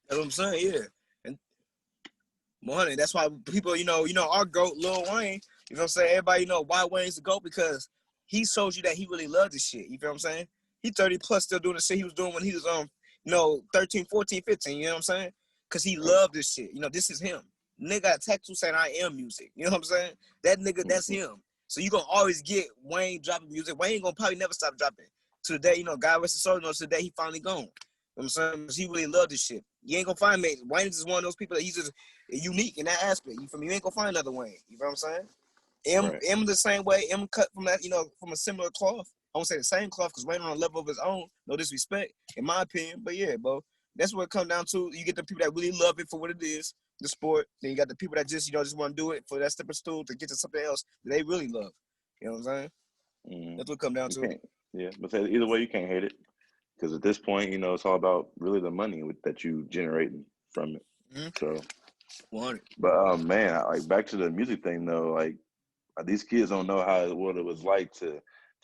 That's what I'm saying. Yeah. Money. That's why people, our GOAT, Lil Wayne, you know what I'm saying? Everybody why Wayne's the GOAT because he shows you that he really loved this shit. You feel what I'm saying? He 30 plus still doing the shit he was doing when he was 13, 14, 15, you know what I'm saying? Because he loved this shit. This is him. Nigga got a tattoo saying I am music. You know what I'm saying? That nigga, that's him. So you gonna always get Wayne dropping music. Wayne gonna probably never stop dropping. To the day, God rest his soul, to the day he finally gone. You know what I'm saying? He really loved this shit. You ain't gonna find me. Wayne is just one of those people that he's just unique in that aspect. You feel me? You ain't gonna find another Wayne. You know what I'm saying? M the same way. M cut from that, from a similar cloth. I won't say the same cloth because Wayne on a level of his own. No disrespect, in my opinion. But yeah, bro, that's what it comes down to. You get the people that really love it for what it is, the sport. Then you got the people that just want to do it for that stepping stool to get to something else that they really love. You know what I'm saying? Mm-hmm. That's what it comes down to. Yeah, but either way, you can't hate it. Because at this point, it's all about really the money that you generating from it. Mm-hmm. So, but man, like back to the music thing though, like these kids don't know what it was like to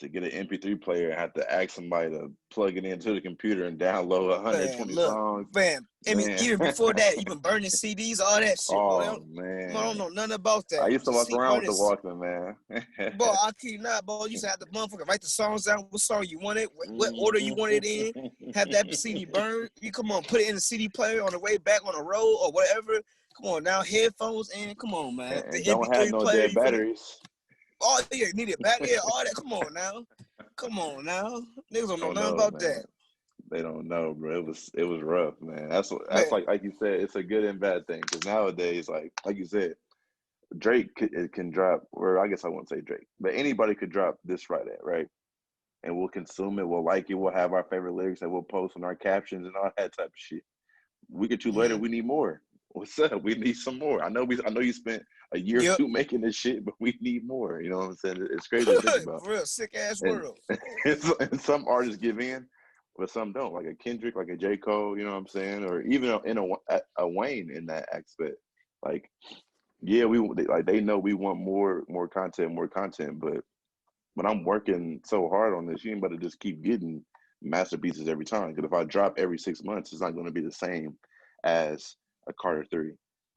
get an MP3 player and have to ask somebody to plug it into the computer and download 120 songs. Man, I mean, even before that, even burning CDs, all that shit. Oh, man. I don't know nothing about that. I used to walk around with the Walkman, man. Bro, I keep not, bro. You used to have the motherfucker write the songs down, what song you wanted, what order you wanted it in, have that CD burned. You come on, put it in the CD player on the way back on the road or whatever. Come on now, headphones in. Come on, man. The And don't have MP3 no player. dead batteries. Oh yeah, need it back. Yeah, all that. Come on now. Niggas don't know nothing about Man. that. They don't know, bro. It was rough, man. That's Man. like you said, it's a good and bad thing. Because nowadays, like you said, Drake can drop, or I guess I wouldn't say Drake, but anybody could drop this Friday, right? And we'll consume it, we'll like it, we'll have our favorite lyrics that we'll post on our captions and all that type of shit. A week or two later, we need more. What's up? We need some more. I know you spent a year or two making this shit, but we need more. You know what I'm saying? It's crazy to think about. For real, sick ass And, world. and some artists give in, but some don't. Like a Kendrick, like a J. Cole. You know what I'm saying? Or even in a Wayne in that aspect. Like, yeah, they know we want more content, but when I'm working so hard on this, you ain't about to just keep getting masterpieces every time. Because if I drop every 6 months, it's not going to be the same as a Carter 3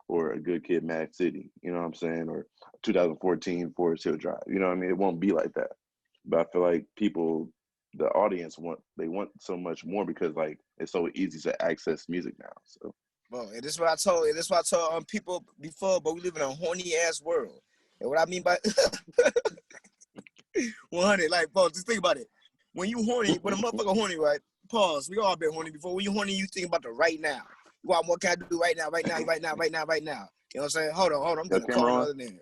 or a Good Kid, Mad City. You know what I'm saying? Or 2014 Forest Hill Drive. You know what I mean? It won't be like that. But I feel like the audience want so much more because like it's so easy to access music now. So. Bro, and this is what I told people before, but we live in a horny ass world. And what I mean by 100, like, bro, just think about it. When you horny, when a motherfucker horny, right? Pause. We all been horny before. When you horny, you think about the right now. What can I do right now? You know what I'm saying? Hold on. I'm getting a call on the other end.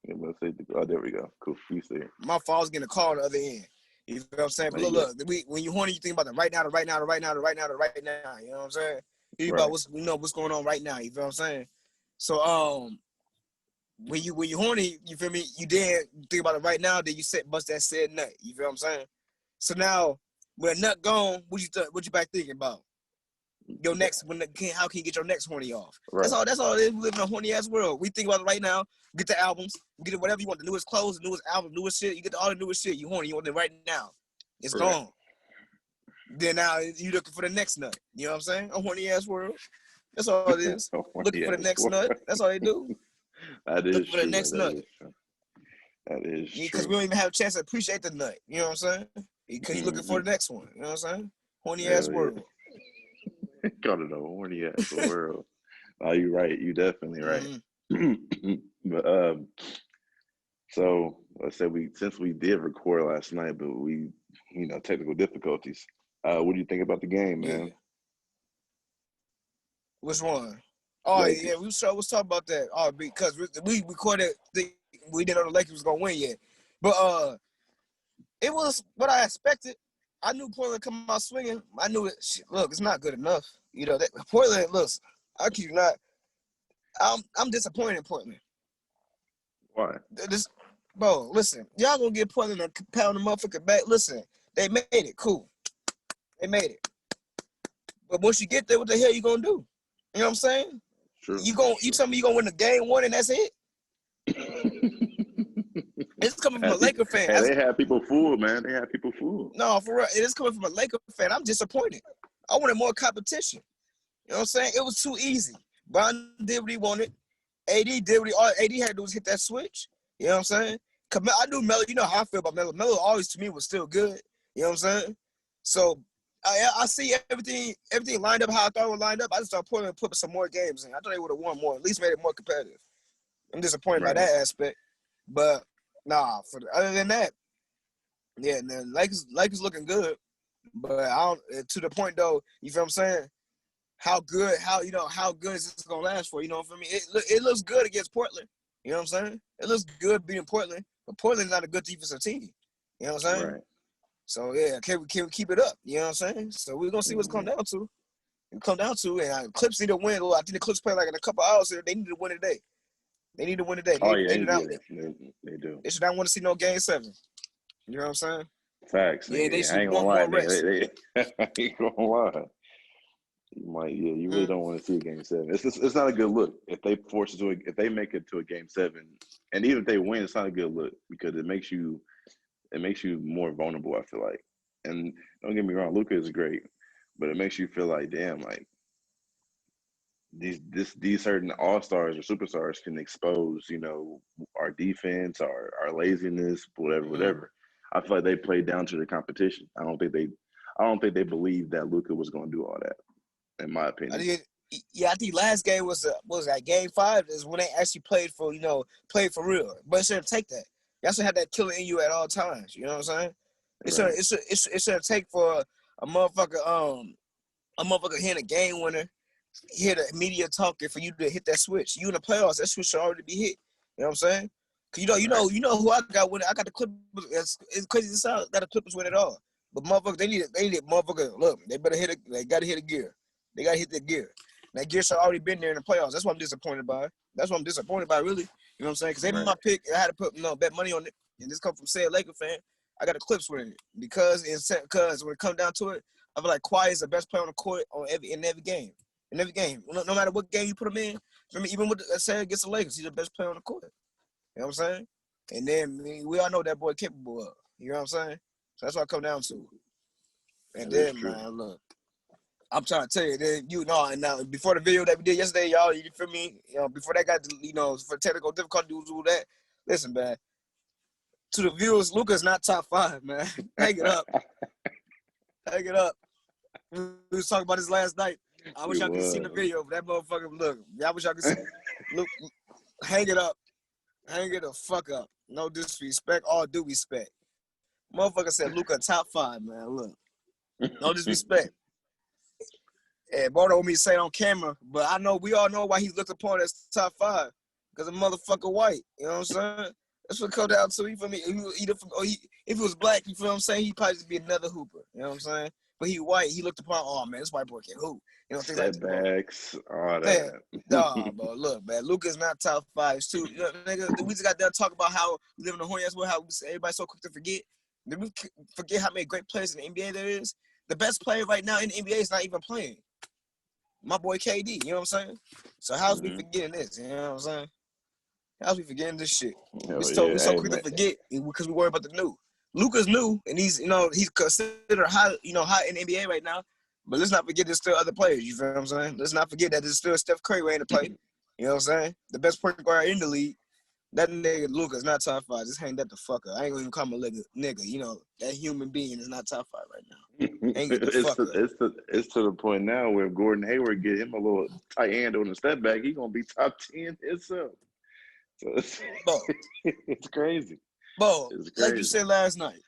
Yeah, let's say, oh, there we go. Cool. You see it. My fault's getting a call on the other end. You know what I'm saying? But look, when you horny, you think about the right now. You know what I'm saying? You think about what's going on right now. You feel what I'm saying? So when you horny, you feel me? You then think about it right now. Then you bust that said nut. You feel what I'm saying? So now when a nut gone, what you back thinking about? Your next how can you get your next horny off? Right. That's all it is. We live in a horny ass world. We think about it right now. Get the albums, get it whatever you want, the newest clothes, the newest album, newest shit. You get all the newest shit. You horny, you want it right now. It's gone. Then now you looking for the next nut. You know what I'm saying? A horny ass world. That's all it is. Looking for the next nut. That's all they do. That is looking for true. the next nut. That is true. Because we don't even have a chance to appreciate the nut. You know what I'm saying? Because you're looking for the next one. You know what I'm saying? Horny ass world. Got it, a horny ass world. Oh, you're right. You definitely right. But so let's say since we did record last night, but we technical difficulties. What do you think about the game, man? Which one? Oh Lakers. Yeah, we was talking about that. Oh, because we recorded. We didn't know the Lakers was gonna win yet, but it was what I expected. I knew Portland come out swinging. I knew it. Look, it's not good enough. You know that Portland. Looks. I kid you not. I'm disappointed in Portland. Why? Bro, listen. Y'all gonna get Portland a pound of motherfucker back. Listen, they made it. Cool. They made it. But once you get there, what the hell you gonna do? You know what I'm saying? True. You tell me you gonna win the game one and that's it? It's coming from a Laker fan. Hey, they have people fooled, man. They have people fooled. No, for real. It is coming from a Laker fan. I'm disappointed. I wanted more competition. You know what I'm saying? It was too easy. Brown did what he wanted. AD did what all AD had to do was hit that switch. You know what I'm saying? I knew Melo. You know how I feel about Melo. Melo always to me was still good. You know what I'm saying? So I see everything lined up how I thought it would line up. I just thought Portland put some more games in. I thought they would have won more, at least made it more competitive. I'm disappointed by that aspect. But nah, other than that, yeah, then Lakers looking good. But I don't to the point though, you feel what I'm saying? How good is this gonna last for? You know what I mean? It looks good against Portland. You know what I'm saying? It looks good beating Portland, but Portland's not a good defensive team. You know what I'm saying? Right. So yeah, can we keep it up? You know what I'm saying? So we're gonna see what's come down to. And Clips need to win. I think the Clips play like in a couple hours here. They need to win today. They need to win today. They do. They should not want to see no game 7. You know what I'm saying? Facts. Yeah, they should want more rest. I ain't gonna lie. You really don't want to see a game 7. It's not a good look if they if they make it to a game 7, and even if they win, it's not a good look because it makes you more vulnerable. I feel like, and don't get me wrong, Luka is great, but it makes you feel like, damn, like these certain all-stars or superstars can expose, our defense, our laziness, whatever. I feel like they played down to the competition. I don't think they believed that Luka was going to do all that. In my opinion, Yeah, I think last game was that game 5 is when they actually played for real. But it shouldn't take that. Y'all should have that killer in you at all times. You know what I'm saying? Right. It shouldn't take for a motherfucker hitting a game winner, hear the media talking for you to hit that switch. You in the playoffs, that switch should already be hit. You know what I'm saying? Cause you know who I got winning. I got the Clippers. It's crazy to sound that the Clippers win it all. But motherfuckers, they need motherfucker. Look, they better hit it. They gotta hit a gear. They gotta hit the gear. That gear should already been there in the playoffs. That's what I'm disappointed by. That's what I'm disappointed by, really. You know what I'm saying? Because they Right. my pick. I had to put bet money on it. And this come from said Laker fan. I got the Clips winning it because when it comes down to it, I feel like Kawhi is the best player on the court in every game. In every game, no matter what game you put him in. I mean, even with say against the Lakers, he's the best player on the court. You know what I'm saying? And then we all know that boy capable of. You know what I'm saying? So that's what I come down to. And That is then, true. man, look, I'm trying to tell you, then and now before the video that we did yesterday, y'all, you feel me? Before that got, for technical difficulties, do that. Listen, man, to the viewers, Luka's not top 5, man. Hang it up. Hang it up. We was talking about this last night. I wish y'all could see the video of that motherfucker. Look, I wish y'all could see. Look, hang it up. Hang it the fuck up. No disrespect, all due respect. Motherfucker said Luka top 5, man. Look, no disrespect. And Bo don't want me to say it on camera, but I know we all know why he's looked upon as top 5. Because a motherfucker white. You know what I'm saying? That's what it comes down to. You feel me? If he was black, you feel what I'm saying? He'd probably just be another hooper. You know what I'm saying? But he white. He looked upon, oh man, this white boy can hoop. Things like that. Setbacks, all Man, that. nah, bro. Look, man, Luka's not top 5 too. Nigga, we just got done talking about how we live in a horny ass world, how everybody's so quick to forget. Did we forget how many great players in the NBA there is? The best player right now in the NBA is not even playing. My boy KD, you know what I'm saying? So how's we forgetting this? You know what I'm saying? How's we forgetting this shit? We so quick to forget because we worry about the new. Luka's new, and he's considered high in the NBA right now. But let's not forget there's still other players. You feel what I'm saying? Let's not forget that there's still Steph Curry waiting to play. You know what I'm saying? The best point guard in the league. That nigga Luka's not top 5. Just hang that the fuck up. I ain't gonna even call him a nigga. That human being is not top 5 right now. Hang it the fuck up. It's to the point now where if Gordon Hayward get him a little tight hand on the step back, he gonna be top 10 himself. So it's crazy. Bro, It's crazy. like you said last night,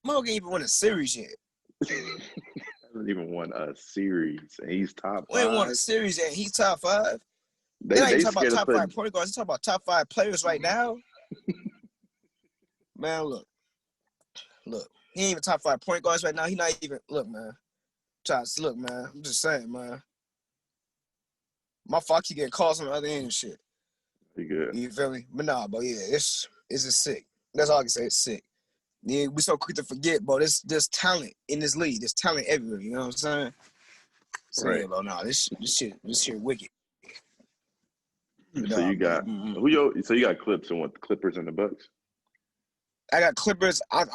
Mo ain't even won a series yet. Hasn't even won a series, and he's top 5. We ain't won a series yet. He's top 5. They ain't talking about scared top of 5 point guards. They talking about top 5 players right now. Man, look. He ain't even top 5 point guards right now. He not even. Look, man. Look, man. I'm just saying, man. My fuck, he getting calls on the other end and shit. You good? You feel me? But nah, but yeah, it's just sick. That's all I can say. It's sick. Yeah, we so quick to forget, bro. There's talent in this league. There's talent everywhere. You know what I'm saying? So Right. yeah, bro. Nah, this shit wicked. So you got So you got Clips and what? The Clippers and the Bucks. I got Clippers. I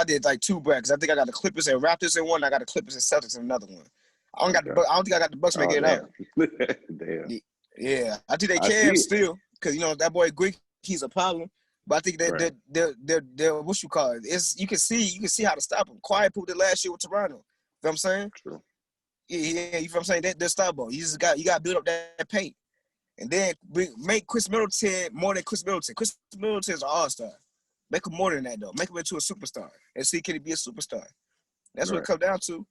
did like 2 brackets. I think I got the Clippers and Raptors in one. I got the Clippers and Celtics in another one. I don't think I got the Bucks making it out. Damn. Yeah, I think they can still because that boy Greek, he's a problem. But I think they're what you call it. You can see how to stop him. Quiet proved it last year with Toronto. You know what I'm saying? True. Yeah, you feel what I'm saying? They're stoppable. You got to build up that paint. And then make Chris Middleton more than Chris Middleton. Chris Middleton is an all-star. Make him more than that, though. Make him into a superstar. And see, can he be a superstar? That's what it comes down to.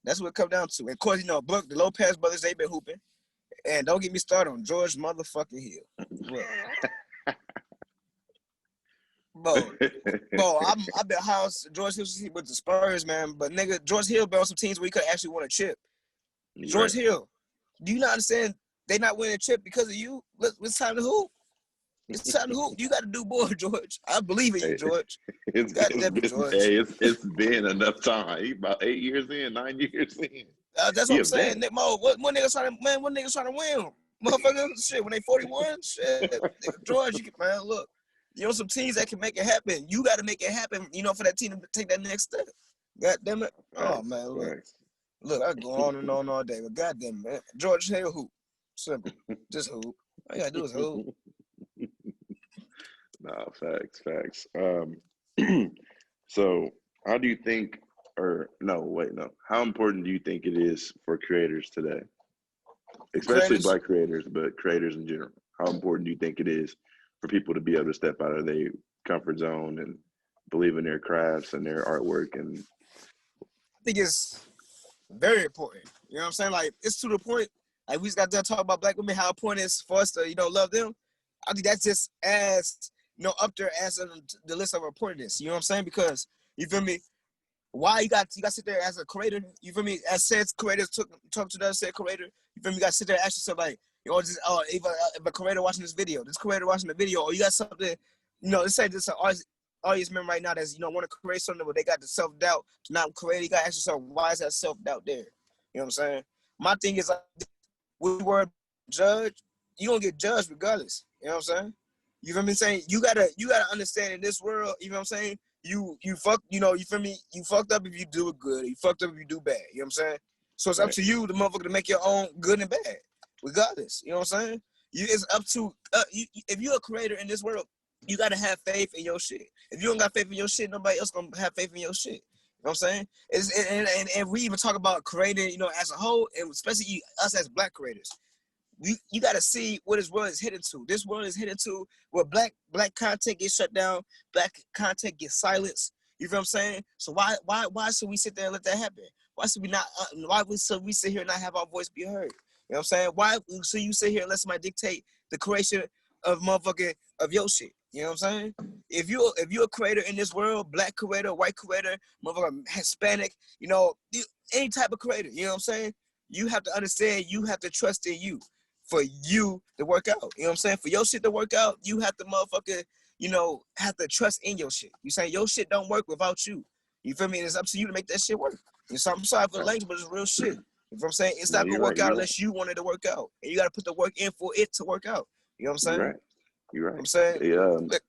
That's what it comes down to. And of course, Brooke, the Lopez brothers, they been hooping. And don't get me started on George motherfucking Hill. Bro, I've been house George Hill with the Spurs, man. But nigga, George Hill been on some teams where he could actually win a chip. George Hill, do you not understand? They not winning a chip because of you. It's time to hoop. It's time to hoop. You got to do more, George. I believe in you, George. George. Hey, it's been enough time. He about 8 years in, 9 years in. That's what I'm saying, Nick Mo. What niggas trying to win? Motherfucker, shit. When they 41, shit. George, you can, man, look. Some teams that can make it happen. You got to make it happen. For that team to take that next step. God damn it. Oh man, look, I go on and on all day, but God damn it, man. George Hill hoop. Simple. Just hoop. All you gotta do is hoop. Nah, facts. So how do you think, how important do you think it is for creators today? especially creators. Black creators, but creators in general. How important do you think it is for people to be able to step out of their comfort zone and believe in their crafts and their artwork? And I think it's very important. You know what I'm saying? Like, it's to the point, like, we just got to talk about Black women, how important it is for us to, love them. I think that's just as, up there as the list of importance. You know what I'm saying? Because, you feel me? Why you got to sit there as a creator? You feel me? As said creators talk to the said creator. You feel me? You got to sit there and ask yourself, like, if a creator watching this video, this creator watching the video, or you got something, let's say this audience member right now that's want to create something, but they got the self doubt to not create. You got to ask yourself, why is that self doubt there? You know what I'm saying? My thing is, like, we were judged. You gonna get judged regardless. You know what I'm saying? You feel me? Saying you gotta understand in this world. You know what I'm saying? You fuck. You feel me? You fucked up if you do it good. You fucked up if you do bad. You know what I'm saying? So it's up to you, the motherfucker, to make your own good and bad, regardless. You know what I'm saying? It's up to if you're a creator in this world, you gotta have faith in your shit. If you don't got faith in your shit, nobody else gonna have faith in your shit. You know what I'm saying? And we even talk about creating, as a whole, and especially us as Black creators. You got to see what this world is heading to. This world is heading to where black content gets shut down, Black content gets silenced. You feel what I'm saying? So why should we sit there and let that happen? Why should we not? Should we sit here and not have our voice be heard? You know what I'm saying? Why should you sit here and let somebody dictate the creation of motherfucking of your shit? You know what I'm saying? If you're a creator in this world, Black creator, white creator, motherfucker, Hispanic, any type of creator, you know what I'm saying? You have to understand. You have to trust in you for you to work out. You know what I'm saying? For your shit to work out, you have to motherfucker, have to trust in your shit. You saying your shit don't work without you. You feel me? And it's up to you to make that shit work. I'm sorry for the language, but it's real shit. You know what I'm saying? It's no, not gonna you're work right. out You're unless you want it to work out. And you gotta put the work in for it to work out. You know what I'm saying? right. You're right. I'm saying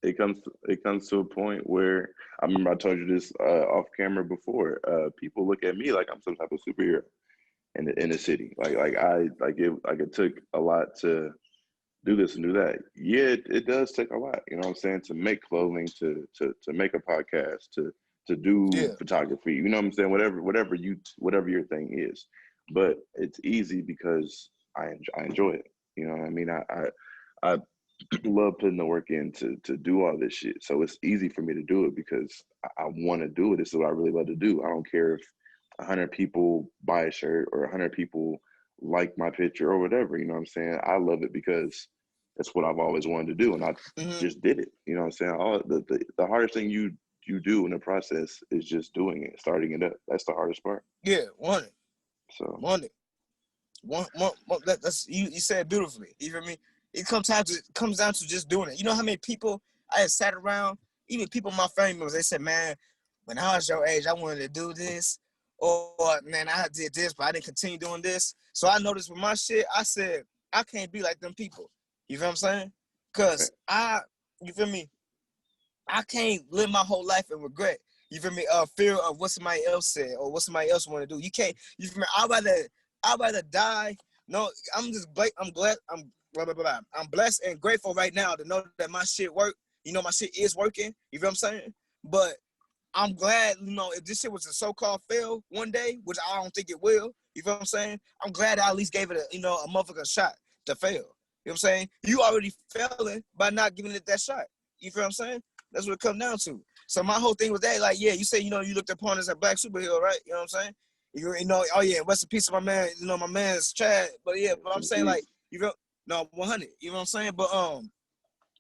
It comes to a point where I remember I told you this off camera before. People look at me like I'm some type of superhero in the city. It took a lot to do this and do that. Yeah, it does take a lot. You know what I'm saying? To make clothing, to make a podcast, to do yeah. photography. You know what I'm saying? Whatever your thing is. But it's easy because I enjoy it. You know what I mean? I love putting the work in to do all this shit. So it's easy for me to do it because I want to do it. It's what I really love to do. I don't care if 100 people buy a shirt or 100 people like my picture or whatever. You know what I'm saying? I love it because that's what I've always wanted to do, and I just did it. You know what I'm saying? The hardest thing you do in the process is just doing it, starting it up. That's the hardest part. Yeah, want it. So Want it. That's you said it beautifully. You feel me? It comes down to just doing it. You know how many people I had sat around, even people in my family members, they said, man, when I was your age, I wanted to do this. Or man, I did this, but I didn't continue doing this. So I noticed with my shit, I said, I can't be like them people. You feel what I'm saying? Cause you feel me? I can't live my whole life in regret. You feel me? Fear of what somebody else said or what somebody else want to do. You can't. You feel me? I'd rather die. No, I'm glad. I'm blessed and grateful right now to know that my shit work. My shit is working. You feel what I'm saying? But I'm glad, if this shit was a so-called fail one day, which I don't think it will. You feel what I'm saying? I'm glad I at least gave it a motherfucking shot to fail. You know what I'm saying? You already failing by not giving it that shot. You feel what I'm saying? That's what it comes down to. So my whole thing was that, like, yeah, you say, you looked upon as a Black superhero, right? You know what I'm saying? Oh yeah, rest in peace of my man, my man's Chad. But yeah, but I'm saying, like, no, 100. You know what I'm saying? But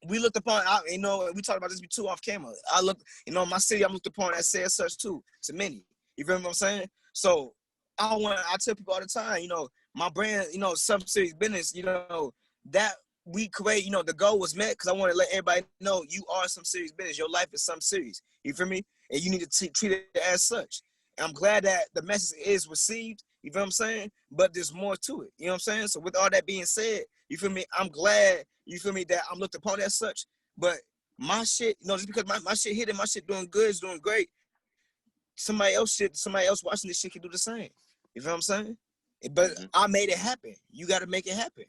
we looked upon, we talked about this too off camera. I look, my city, I'm looked upon as said such too, to many. You feel what I'm saying? So I tell people all the time, my brand, some serious business, that we create, the goal was met because I want to let everybody know you are some serious business. Your life is some serious. You feel me? And you need to treat it as such. And I'm glad that the message is received. You feel what I'm saying? But there's more to it. You know what I'm saying? So with all that being said, you feel me? I'm glad, you feel me, that I'm looked upon as such. But my shit, just because my shit hitting, my shit doing good, it's doing great. Somebody else watching this shit can do the same. You feel what I'm saying? But I made it happen. You got to make it happen.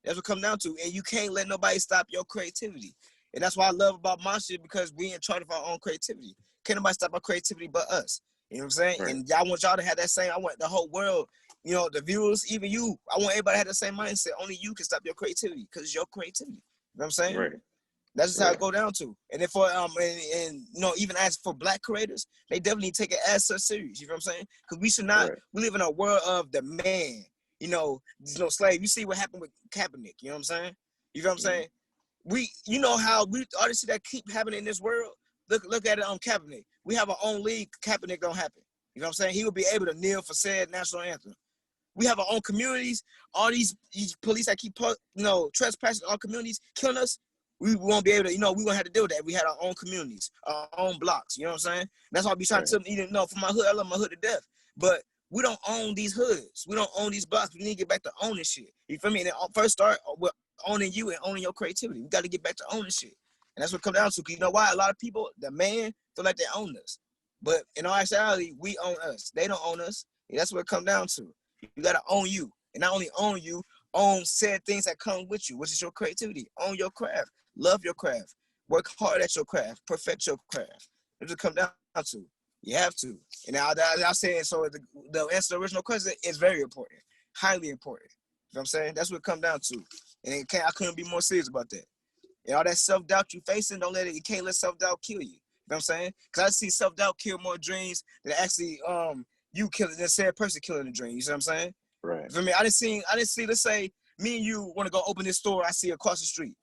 That's what it comes down to. And you can't let nobody stop your creativity. And that's what I love about my shit, because we in charge of our own creativity. Can't nobody stop our creativity but us. You know what I'm saying? Right. And I want y'all to have that same, I want the whole world you know, the viewers, even you. I want everybody to have the same mindset. Only you can stop your creativity because it's your creativity. You know what I'm saying? Right. That's just how it go down to. And then for and you know, even as for black creators, they definitely take it as such serious. You know what I'm saying? Because we should not. Right. We live in a world of the man. You know, there's no slave. You see what happened with Kaepernick. You know what I'm saying? You know what I'm saying? You know how we artists that keep happening in this world. Look at it on Kaepernick. We have our own league. Kaepernick don't happen. You know what I'm saying? He would be able to kneel for said national anthem. We have our own communities. All these police that keep, you know, trespassing our communities, killing us. We won't be able to, you know, we won't have to deal with that. We had our own communities, our own blocks. You know what I'm saying? That's why I be trying to tell them, you know, for my hood, I love my hood to death. But we don't own these hoods. We don't own these blocks. We need to get back to owning shit. You feel me? And then first start with owning you and owning your creativity. We got to get back to owning shit. And that's what it comes down to. Because you know why? A lot of people, the man, feel like they own us. But in all actuality, we own us. They don't own us. And that's what it comes down to. You got to own you. And not only own you, own said things that come with you, which is your creativity. Own your craft. Love your craft. Work hard at your craft. Perfect your craft. That's what it comes down to. You have to. And I'm saying, so the answer to the original question is very important. Highly important. You know what I'm saying? That's what it comes down to. And I couldn't be more serious about that. And all that self-doubt you facing, you can't let self-doubt kill you. You know what I'm saying? Because I see self-doubt kill more dreams than actually you killing than said person killing the dream. You see what I'm saying? Right. For me, I didn't see, let's say me and you want to go open this store I see across the street.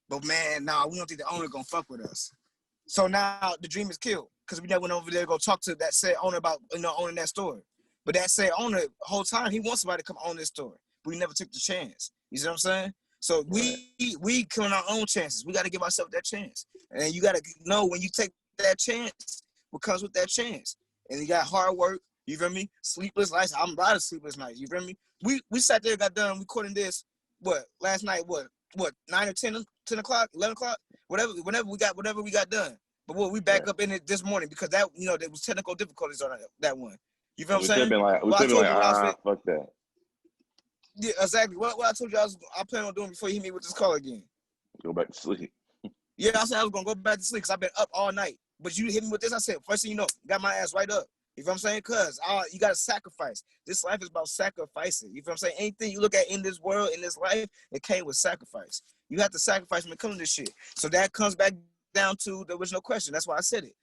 But man, nah, we don't think the owner gonna fuck with us. So now the dream is killed because we never went over there to go talk to that said owner about, you know, owning that store. But that said owner, the whole time, he wants somebody to come own this store. But we never took the chance. You see what I'm saying? So we killing our own chances. We got to give ourselves that chance. And you got to know when you take that chance, what comes with that chance. And you got hard work, you feel me? Sleepless nights. I'm a lot of sleepless nights, you feel me? We sat there, got done recording this, last night, 9 or 10 o'clock, 11 o'clock, whenever we got done. But we back up in it this morning because that, you know, there was technical difficulties on that one. You feel what I'm saying? We could have been like, fuck that. Yeah, exactly. What I told you I plan on doing before you hit me with this call again. Go back to sleep. Yeah, I said I was gonna go back to sleep because I've been up all night. But you hit me with this, I said, first thing you know, got my ass right up. You feel what I'm saying? Cause you gotta sacrifice. This life is about sacrificing. You feel what I'm saying? Anything you look at in this world, in this life, it came with sacrifice. You have to sacrifice when it comes to this shit. So that comes back down to the original question. That's why I said it.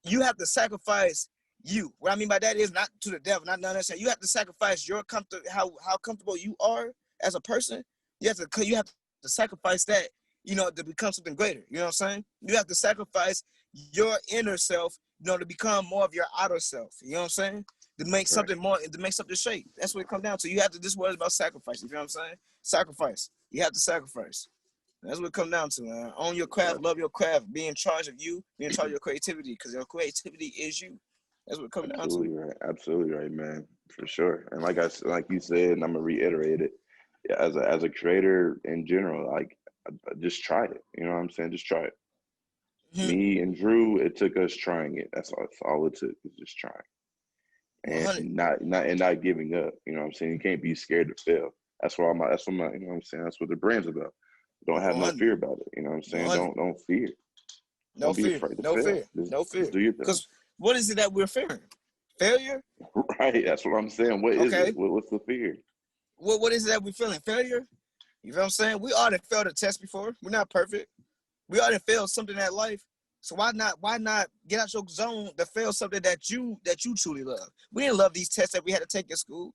You have to sacrifice you. What I mean by that is not to the devil, not none of that. You have to sacrifice your how comfortable you are as a person. You have to sacrifice that, you know, to become something greater. You know what I'm saying? You have to sacrifice your inner self, you know, to become more of your outer self. You know what I'm saying? To make something more, to make something shake. That's what it comes down to. You have to. This word is about sacrifice. You know what I'm saying? Sacrifice. You have to sacrifice. That's what it comes down to, man. Own your craft, love your craft, be in charge of you, be in charge of your creativity, because your creativity is you. That's what it comes down to. Absolutely right, man, for sure. And like you said, and I'm gonna reiterate it, as a creator in general, like just try it. You know what I'm saying? Just try it. Mm-hmm. Me and Drew, it took us trying it. That's all it took is just trying, and not giving up. You know what I'm saying? You can't be scared to fail. That's what my you know what I'm saying? That's what the brand's about. Don't have 100. No fear about it. You know what I'm saying? 100. Don't fear. Don't be afraid to fail. No fear. Just do your thing. Because what is it that we're fearing? Failure? Right. That's what I'm saying. What is it? What's the fear? What is it that we're feeling? Failure? You know what I'm saying? We all done failed a test before. We're not perfect. We all done failed something in life. So why not get out your zone to fail something that you truly love? We didn't love these tests that we had to take in school.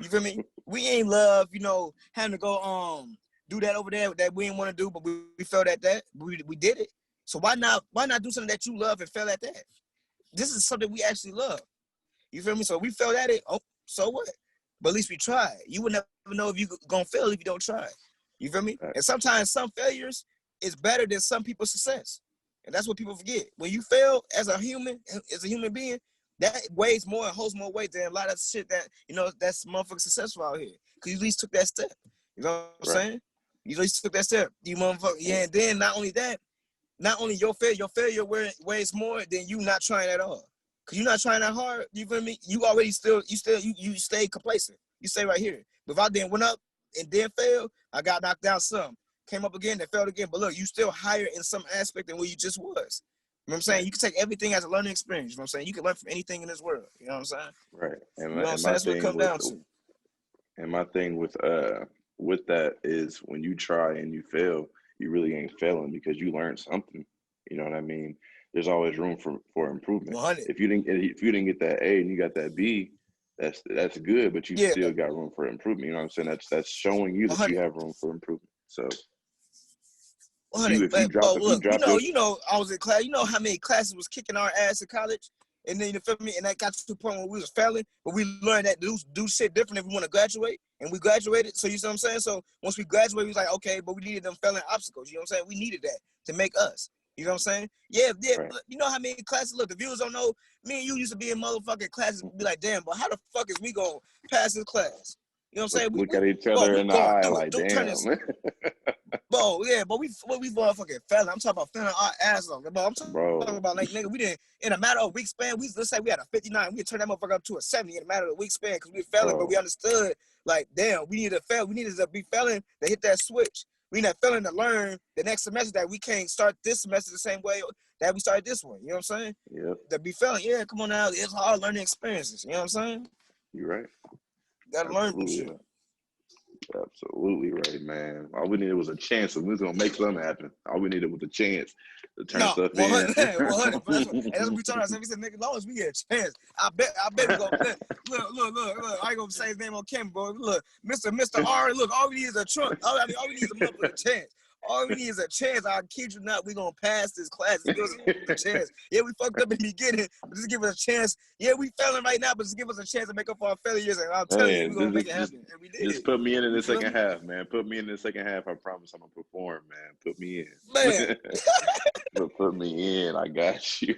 You feel me? We ain't love, you know, having to go do that over there that we didn't want to do, but we failed at that. We did it. So why not do something that you love and fail at that? This is something we actually love. You feel me? So we failed at it. Oh, so what? But at least we tried. You would never know if you're gonna fail if you don't try. You feel me? And sometimes some failures is better than some people's success. And that's what people forget. When you fail as a human being, that weighs more and holds more weight than a lot of shit that, you know, that's motherfucking successful out here. Because you at least took that step. You know what I'm saying? You at least took that step. You motherfucker. Yeah, and then not only your failure weighs more than you not trying at all. Because you're not trying that hard, you feel me? You already you stay complacent. You stay right here. But if I then went up and then failed, I got knocked down some. Came up again and failed again. But look, you still higher in some aspect than where you just was. You know what I'm saying? You can take everything as a learning experience. You know what I'm saying? You can learn from anything in this world. You know what I'm saying? Right. And you know what I'm saying? That's what it comes down to. And my thing with that is when you try and you fail, you really ain't failing because you learned something. You know what I mean? There's always room for improvement. 100. If you didn't get that A and you got that B, that's good, but you Yeah, still got room for improvement. You know what I'm saying? That's showing you that you 100. have room for improvement. So 100. if you drop But if you look, drop your I was in class. You know how many classes was kicking our ass in college, and then you feel me, and that got to the point where we was failing, but we learned that do shit different if we want to graduate, and we graduated. So you see what I'm saying? So once we graduated, we was like, okay, but we needed them failing obstacles. You know what I'm saying? We needed that to make us. You know what I'm saying? Yeah. right. But you know how many classes? Look, the viewers don't know. Me and you used to be in motherfucking classes, be like, damn, but how the fuck is we gonna pass this class? You know what I'm saying? Look at each Bro, other we in the going eye through it. like, Don't turn damn. this. Bro, yeah, but we motherfucking failing. I'm talking about failing our ass off. Bro, I'm talking Bro, about like nigga, we didn't in a matter of week span. Let's say we had a 59, we turned that motherfucker up to a 70 in a matter of a week span because we were failing, but bro, we understood like damn, we needed to fail. We needed to be failing to hit that switch. We not failing to learn the next semester that we can't start this semester the same way that we started this one. You know what I'm saying? yep, To be failing, yeah, come on now, it's hard learning experiences. You know what I'm saying? you're right. Gotta learn some Absolutely, shit. man. Absolutely right, man. All we needed was a chance, and we was gonna make something happen. All we needed was a chance to turn No, stuff in. 100, 100. That's what we told ourselves. We said, nigga, as long as we get a chance, I bet we go. Look. I ain't gonna say his name on camera, bro. Look, Mr. R. Look, all we need is a trunk. All we need is a motherfucking chance. All we need is a chance. I kid you not, we gonna pass this class. Just give us a chance. Yeah, we fucked up in the beginning, but just give us a chance. Yeah, we failing right now, but just give us a chance to make up for our failures. And I'm telling you, we Man, gonna make just, it just, happen. And we just did. put me in You the feel second me? half, man. Put me in the second half. I promise I'm gonna perform, man. Put me Man, in. Put me in. I got you.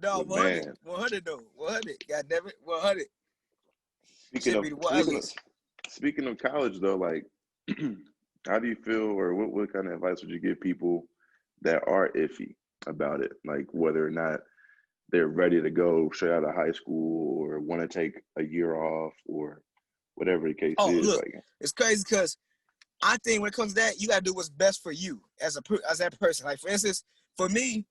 no, But 100. man, 100 though. 100. God damn it. 100. speaking Should of be the speaking of wildest. speaking of college though, like how do you feel, or what kind of advice would you give people that are iffy about it, like whether or not they're ready to go straight out of high school or want to take a year off or whatever the case Oh, is, look, like it's crazy because I think when it comes to that, you gotta do what's best for you as that person. Like for instance, for me,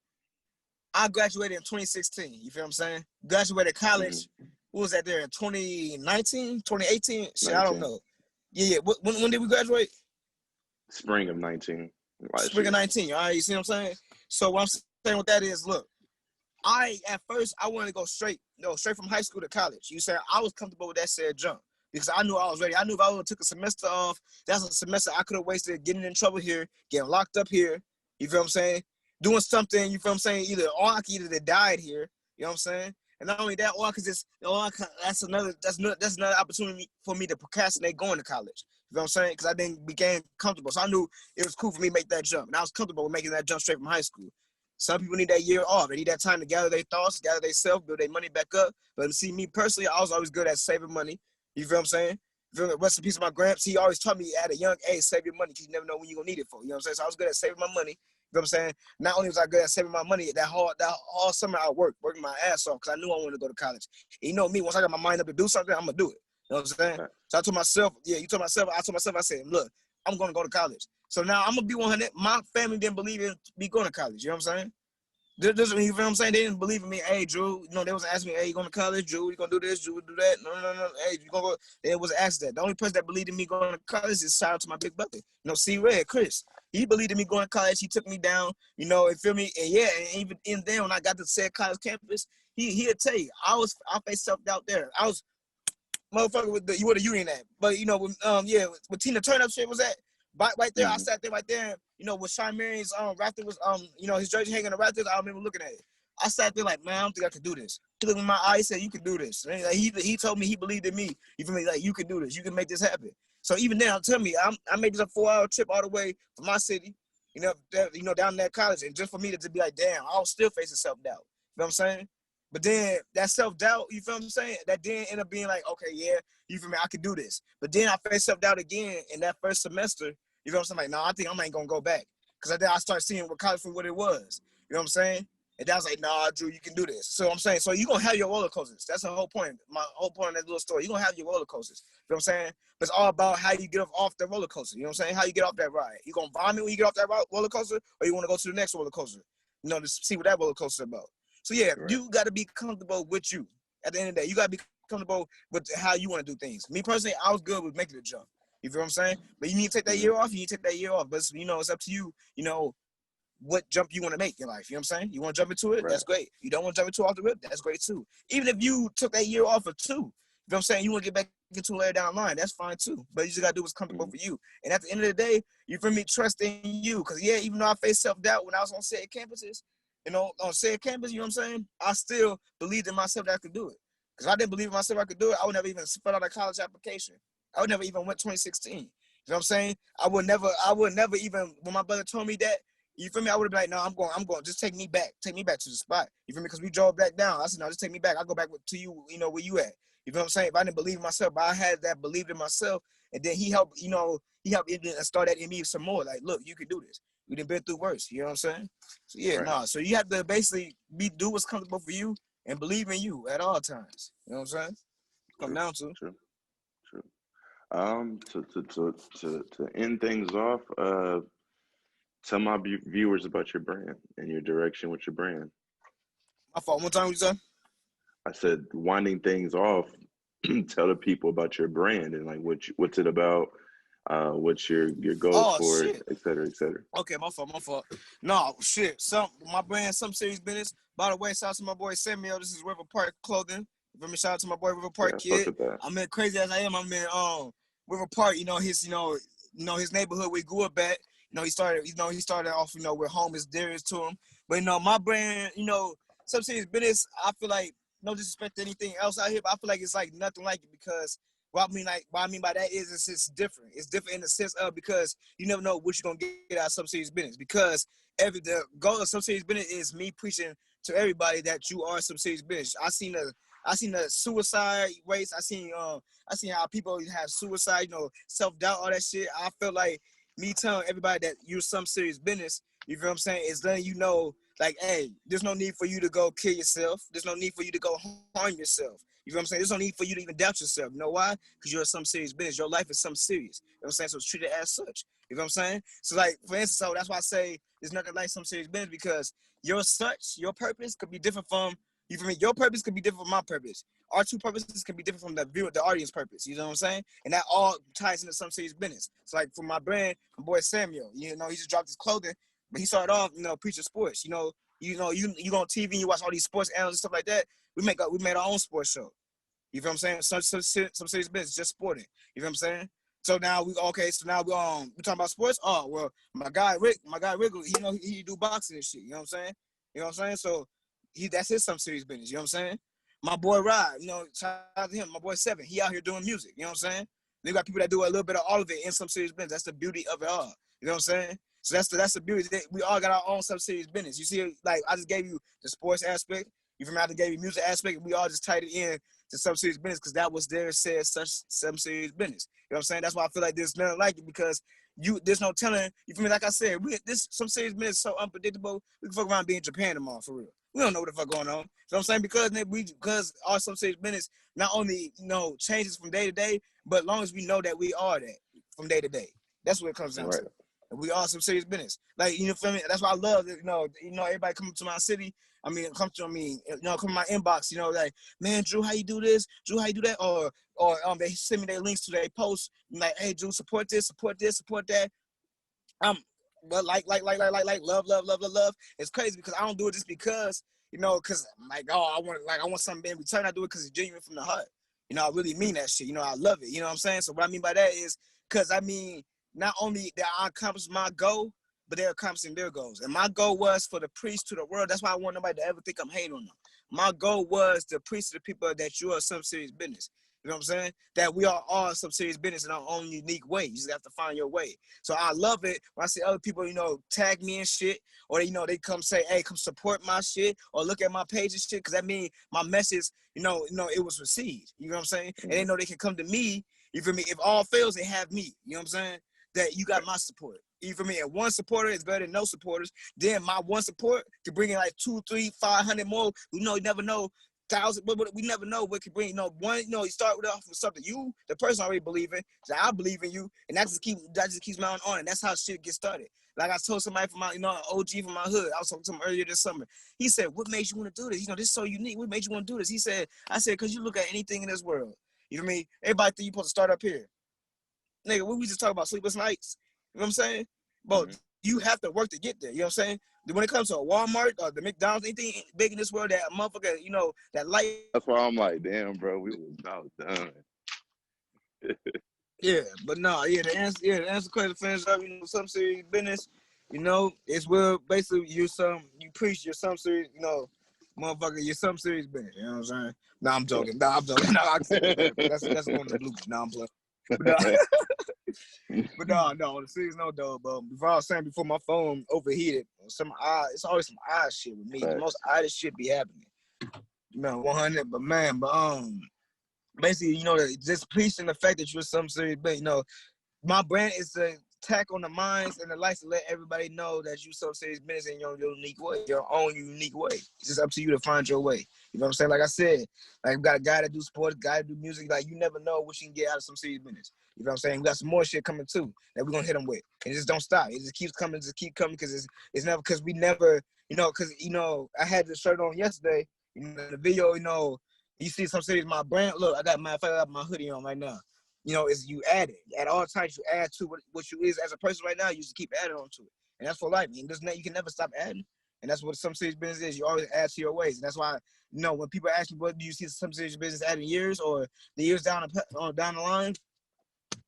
I graduated in 2016. You feel what I'm saying? Graduated mhm, college. What was that there in 2019, 2018? Shit, I don't 19, know. Yeah. When did we graduate? spring of 19 last Spring of year. 19. All right, you see what I'm saying? So what I'm saying with that is, look, at first I wanted to go straight from high school to college. You said I was comfortable with that said jump because I knew I was ready. I knew if I would have took a semester off, that's a semester I could have wasted getting in trouble here, getting locked up here. You feel what I'm saying? Doing something, you feel what I'm saying? Or I could either have died here, you know what I'm saying? And not only that, or I could just, that's another opportunity for me to procrastinate going to college. You know what I'm saying? Because I didn't became comfortable. So I knew it was cool for me to make that jump. And I was comfortable with making that jump straight from high school. Some people need that year off. They need that time to gather their thoughts, gather themselves, build their money back up. But see, me personally, I was always good at saving money. You feel what I'm saying? You feel me? Rest in peace of my gramps. He always taught me at a young age, save your money because you never know when you're going to need it for. You know what I'm saying? So I was good at saving my money. You know what I'm saying? Not only was I good at saving my money, that all summer I working my ass off because I knew I wanted to go to college. And you know me, once I got my mind up to do something, I'm going to do it. You know what I'm saying? So I told myself, I said, look, I'm going to go to college. So now I'm going to be 100. My family didn't believe in me going to college. You know what I'm saying? You feel what I'm saying? They didn't believe in me. Hey, Drew, they was asking me, hey, you going to college? Drew, you going to do this? Drew, do that? No. Hey, you going to go? They was asked that. The only person that believed in me going to college is shout out to my big brother. C. Red, Chris. He believed in me going to college. He took me down, you feel me? And yeah, and even in there, when I got to said college campus, he'll tell you, I faced self-doubt there. I was motherfucker with the union at. But with Tina Turner shit was at right there. I Mhm. sat there right there. With Sean Marion's rafter was his jersey hanging in the rafters. I remember looking at it. I sat there like, man, I don't think I could do this. He looked in my eyes, said, "You can do this." And he told me he believed in me. You feel me? Like you can do this. You can make this happen. So even now, tell me, I made this a 4-hour trip all the way from my city, down to that college, and just for me to be like, damn, I was still facing self doubt. You know what I'm saying? But then that self-doubt, you feel what I'm saying? That then end up being like, okay, yeah, you feel me? I can do this. But then I faced self-doubt again in that first semester. You feel what I'm saying? Like, no, I think I ain't going to go back. Because then I start seeing what college for what it was. You know what I'm saying? And I was like, nah, Drew, you can do this. So I'm saying, so you're going to have your roller coasters. That's the whole point. My whole point of that little story. You're going to have your roller coasters. You know what I'm saying? But it's all about how you get off the roller coaster. You know what I'm saying? How you get off that ride. You going to vomit when you get off that roller coaster, or you want to go to the next roller coaster? To see what that roller coaster is about. So yeah, Right. you got to be comfortable with you. At the end of the day, you got to be comfortable with how you want to do things. Me personally, I was good with making the jump. You feel what I'm saying? But you need to take that year off. You need to take that year off. But it's up to you. What jump you want to make in life. You know what I'm saying? You want to jump into it? Right. That's great. You don't want to jump into it off the rip? That's great too. Even if you took that year off or 2, you know what I'm saying? You want to get back into later down the line. That's fine too. But you just got to do what's comfortable for you. And at the end of the day, you feel me? Trust in you. Because, yeah, even though I faced self-doubt when I was on said campuses, on said campus, you know what I'm saying? I still believed in myself that I could do it. Because if I didn't believe in myself I could do it, I would never even fill out a college application. I would never even went 2016. You know what I'm saying? I would never even, when my brother told me that, you feel me? I would have been like, no, I'm going. Just take me back to the spot. You feel me? Because we drove back down. I said, no, just take me back. I'll go back to you, where you at. You feel what I'm saying? If I didn't believe in myself, but I had that believed in myself, and then he helped start that in me some more. Like, look, you can do this. We done been through worse. You know what I'm saying? So yeah, Right. So you have to basically do what's comfortable for you and believe in you at all times. You know what I'm saying? Come down to. True. To end things off, tell my viewers about your brand and your direction with your brand. My fault. One time, what you say? I said, winding things off, tell the people about your brand and like what's it about, what's your goals Oh for it, shit. et cetera, et cetera. Okay, my fault. No, shit. My brand, some serious business. By the way, shout out to my boy Samuel. This is River Park Clothing. You feel me? Shout out to my boy River Park Yeah, fuck Kid. with that. I'm in crazy as I am. I'm in River Park. His neighborhood we grew up at. He started off with home is dearest to him. But my brand, some serious business. I feel like no disrespect to anything else out here, but I feel like it's like nothing like it because. What I mean by that is it's different. It's different in the sense of because you never know what you're gonna get out of some serious business. Because the goal of some serious business is me preaching to everybody that you are some serious business. I seen the suicide rates. I seen how people have suicide, self-doubt, all that shit. I feel like me telling everybody that you're some serious business, you feel what I'm saying, is letting you know, like, hey, there's no need for you to go kill yourself. There's no need for you to go harm yourself. You feel what I'm saying? There's no need for you to even doubt yourself. You know why? Because you're some serious business. Your life is something serious. You know what I'm saying? So it's treated as such. You know what I'm saying? So like, for instance, so that's why I say there's nothing like some serious business because your purpose could be different from, you feel me? Your purpose could be different from my purpose. Our two purposes can be different from the audience purpose. You know what I'm saying? And that all ties into some serious business. So like for my brand, my boy Samuel, he just dropped his clothing, but he started off, preaching sports. You go on TV and you watch all these sports analysts and stuff like that. We made our own sports show. You feel what I'm saying? Some serious business, just sporting. You feel what I'm saying? So now we talking about sports. Oh well, my guy Wiggle, he do boxing and shit. You know what I'm saying? You know what I'm saying? So that's his some serious business. You know what I'm saying? My boy Rod, shout out to him. My boy Seven, he out here doing music. You know what I'm saying? They got people that do a little bit of all of it in some serious business. That's the beauty of it all. You know what I'm saying? So that's the beauty. We all got our own some serious business. You see, like I just gave you the sports aspect. You from out to gave you music aspect, and we all just tied it in to some serious business because that was there said such some serious business. You know what I'm saying? That's why I feel like there's nothing like it because there's no telling. You feel me? Like I said, this some serious business is so unpredictable. We can fuck around being in Japan tomorrow for real. We don't know what the fuck going on. You know what I'm saying? Because our some serious business not only changes from day to day, but as long as we know that we are that from day to day. That's what it comes down Right. to. We are some serious business. Like, feel me? That's why I love that, everybody coming to my city. Come to my inbox, like, man, Drew, how you do this? Drew, how you do that? Or they send me their links to their posts, like, hey, Drew, support this, support that. But love. It's crazy because I don't do it just because, because I want something in return. I do it because it's genuine from the heart. I really mean that shit. I love it. You know what I'm saying? So what I mean by that is because not only that I accomplished my goal, but they're accomplishing their goals. And my goal was for the priest to the world. That's why I want nobody to ever think I'm hating on them. My goal was to preach to the people that you are some serious business. You know what I'm saying? That we are all some serious business in our own unique way. You just have to find your way. So I love it when I see other people, tag me and shit, or they come say, hey, come support my shit, or look at my page and shit, because that means my message, it was received. You know what I'm saying? And they know they can come to me. You feel me? If all fails, they have me. You know what I'm saying? That you got my support. You feel me? And one supporter is better than no supporters. Then my one support could bring in like 200, 300, 500 more. You never know. 1,000, but we never know what could bring. One, you start off with something you, the person already believe in. So I believe in you, and that just keeps me on, and that's how shit gets started. Like I told somebody from my, an OG from my hood. I was talking to him earlier this summer. He said, "What made you want to do this? This is so unique. What made you want to do this?" I said, "Cause you look at anything in this world. You know what I mean? Everybody think you supposed to start up here. Nigga, we just talk about sleepless nights. You know what I'm saying? But you have to work to get there. You know what I'm saying? When it comes to a Walmart or the McDonald's, anything big in this world, that motherfucker, that light. That's why I'm like, damn, bro, we was about done. Yeah, but no, the answer question finish up, some serious business, it's where basically you preach your some serious, motherfucker, you're some serious business, you know what I'm saying? No, I'm joking. No, I'm joking. No, I'm saying that's going to bloopers. No, I'm playing. But no, on the serious note though, but before my phone overheated, it's always some odd shit with me. The most oddest shit be happening. 100, but basically, just preaching the fact that you're some serious, but my brand is to attack on the minds and the likes to let everybody know that you some serious business in your unique way, your own unique way. It's just up to you to find your way. You know what I'm saying? Like I said, like we got a guy that do sports, a guy that do music. Like you never know what you can get out of some serious business. You know what I'm saying? We got some more shit coming too that we're gonna hit them with, and it just don't stop. It just keeps coming, because it's never because we never, because I had this shirt on yesterday. In the video, you see some cities, my brand. Look, I got my hoodie on right now. Is you add it. At all times, you add to what you is as a person right now. You just keep adding on to it. And that's for life. You can never stop adding. And that's what some cities business is. You always add to your ways. And that's why, when people ask me, what do you see some cities business adding years or the years down the line,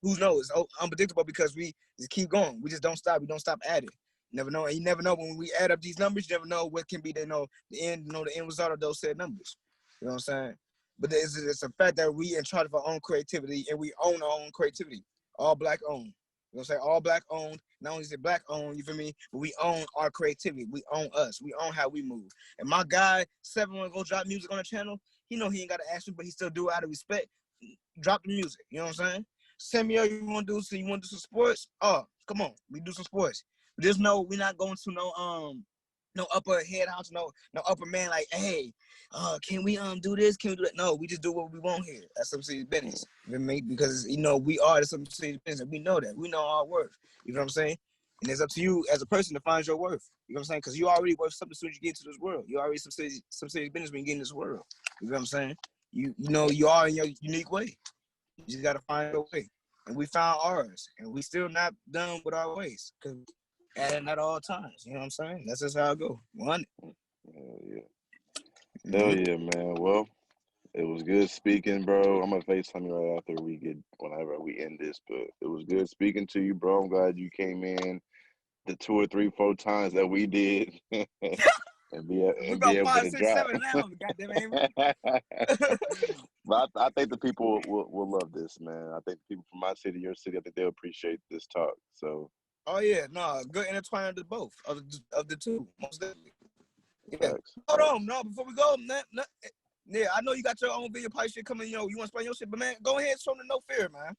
who knows? It's unpredictable because we just keep going. We just don't stop. We don't stop adding. You never know. And you never know when we add up these numbers, you never know what can be the end, the end result of those said numbers. You know what I'm saying? But it's a fact that we in charge of our own creativity and we own our own creativity. All black owned. You know what I'm saying? All black owned. Not only is it black owned, you feel me? But we own our creativity. We own us. We own how we move. And my guy, 7 want to go drop music on the channel. He he ain't got to ask me, but he still do it out of respect. Drop the music. You know what I'm saying? Samuel, you want to do some sports? Oh, come on. We do some sports. Just know we're not going to no upper head house, no upper man like, hey, can we do this? Can we do that? No, we just do what we want here. That's some serious business. You know what I mean? Because we are some serious business. We know that. We know our worth. You know what I'm saying? And it's up to you as a person to find your worth. You know what I'm saying? Because you already worth something as soon as you get into this world. You already some serious business when you get in this world. You know what I'm saying? You are in your unique way. You just gotta find your way. And we found ours. And we still not done with our ways. Because adding at all times. You know what I'm saying? That's just how I go. 100. Hell yeah, man. Well, it was good speaking, bro. I'm gonna FaceTime you right after whenever we end this, but it was good speaking to you, bro. I'm glad you came in the 2 or 3, 4 times that we did. and be able 5, to 6, drop. 7 now. Goddamn it. But I think the people will love this, man. I think the people from my city, your city, I think they'll appreciate this talk. So. Oh yeah, no, good intertwine of both of the two, most definitely. Yeah. Facts. Hold on, no, before we go, yeah, I know you got your own video pipe shit coming. You want to explain your shit, but man, go ahead, show them no fear, man.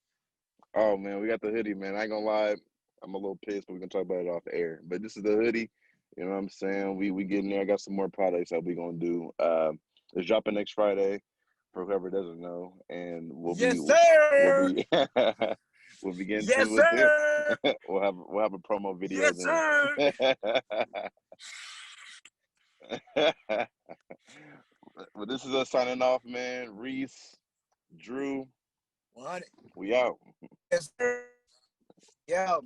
Oh man, we got the hoodie, man. I ain't gonna lie, I'm a little pissed, but we can talk about it off air. But this is the hoodie. You know what I'm saying? We getting there. I got some more products that we gonna do. It's dropping next Friday for whoever doesn't know, and Yes, sir. we'll be getting Yes, to it. sir. We'll have a promo video. Yes, sir. But this is us signing off, man. Rese, Drew, 100. we out. Yes, sir. Yeah.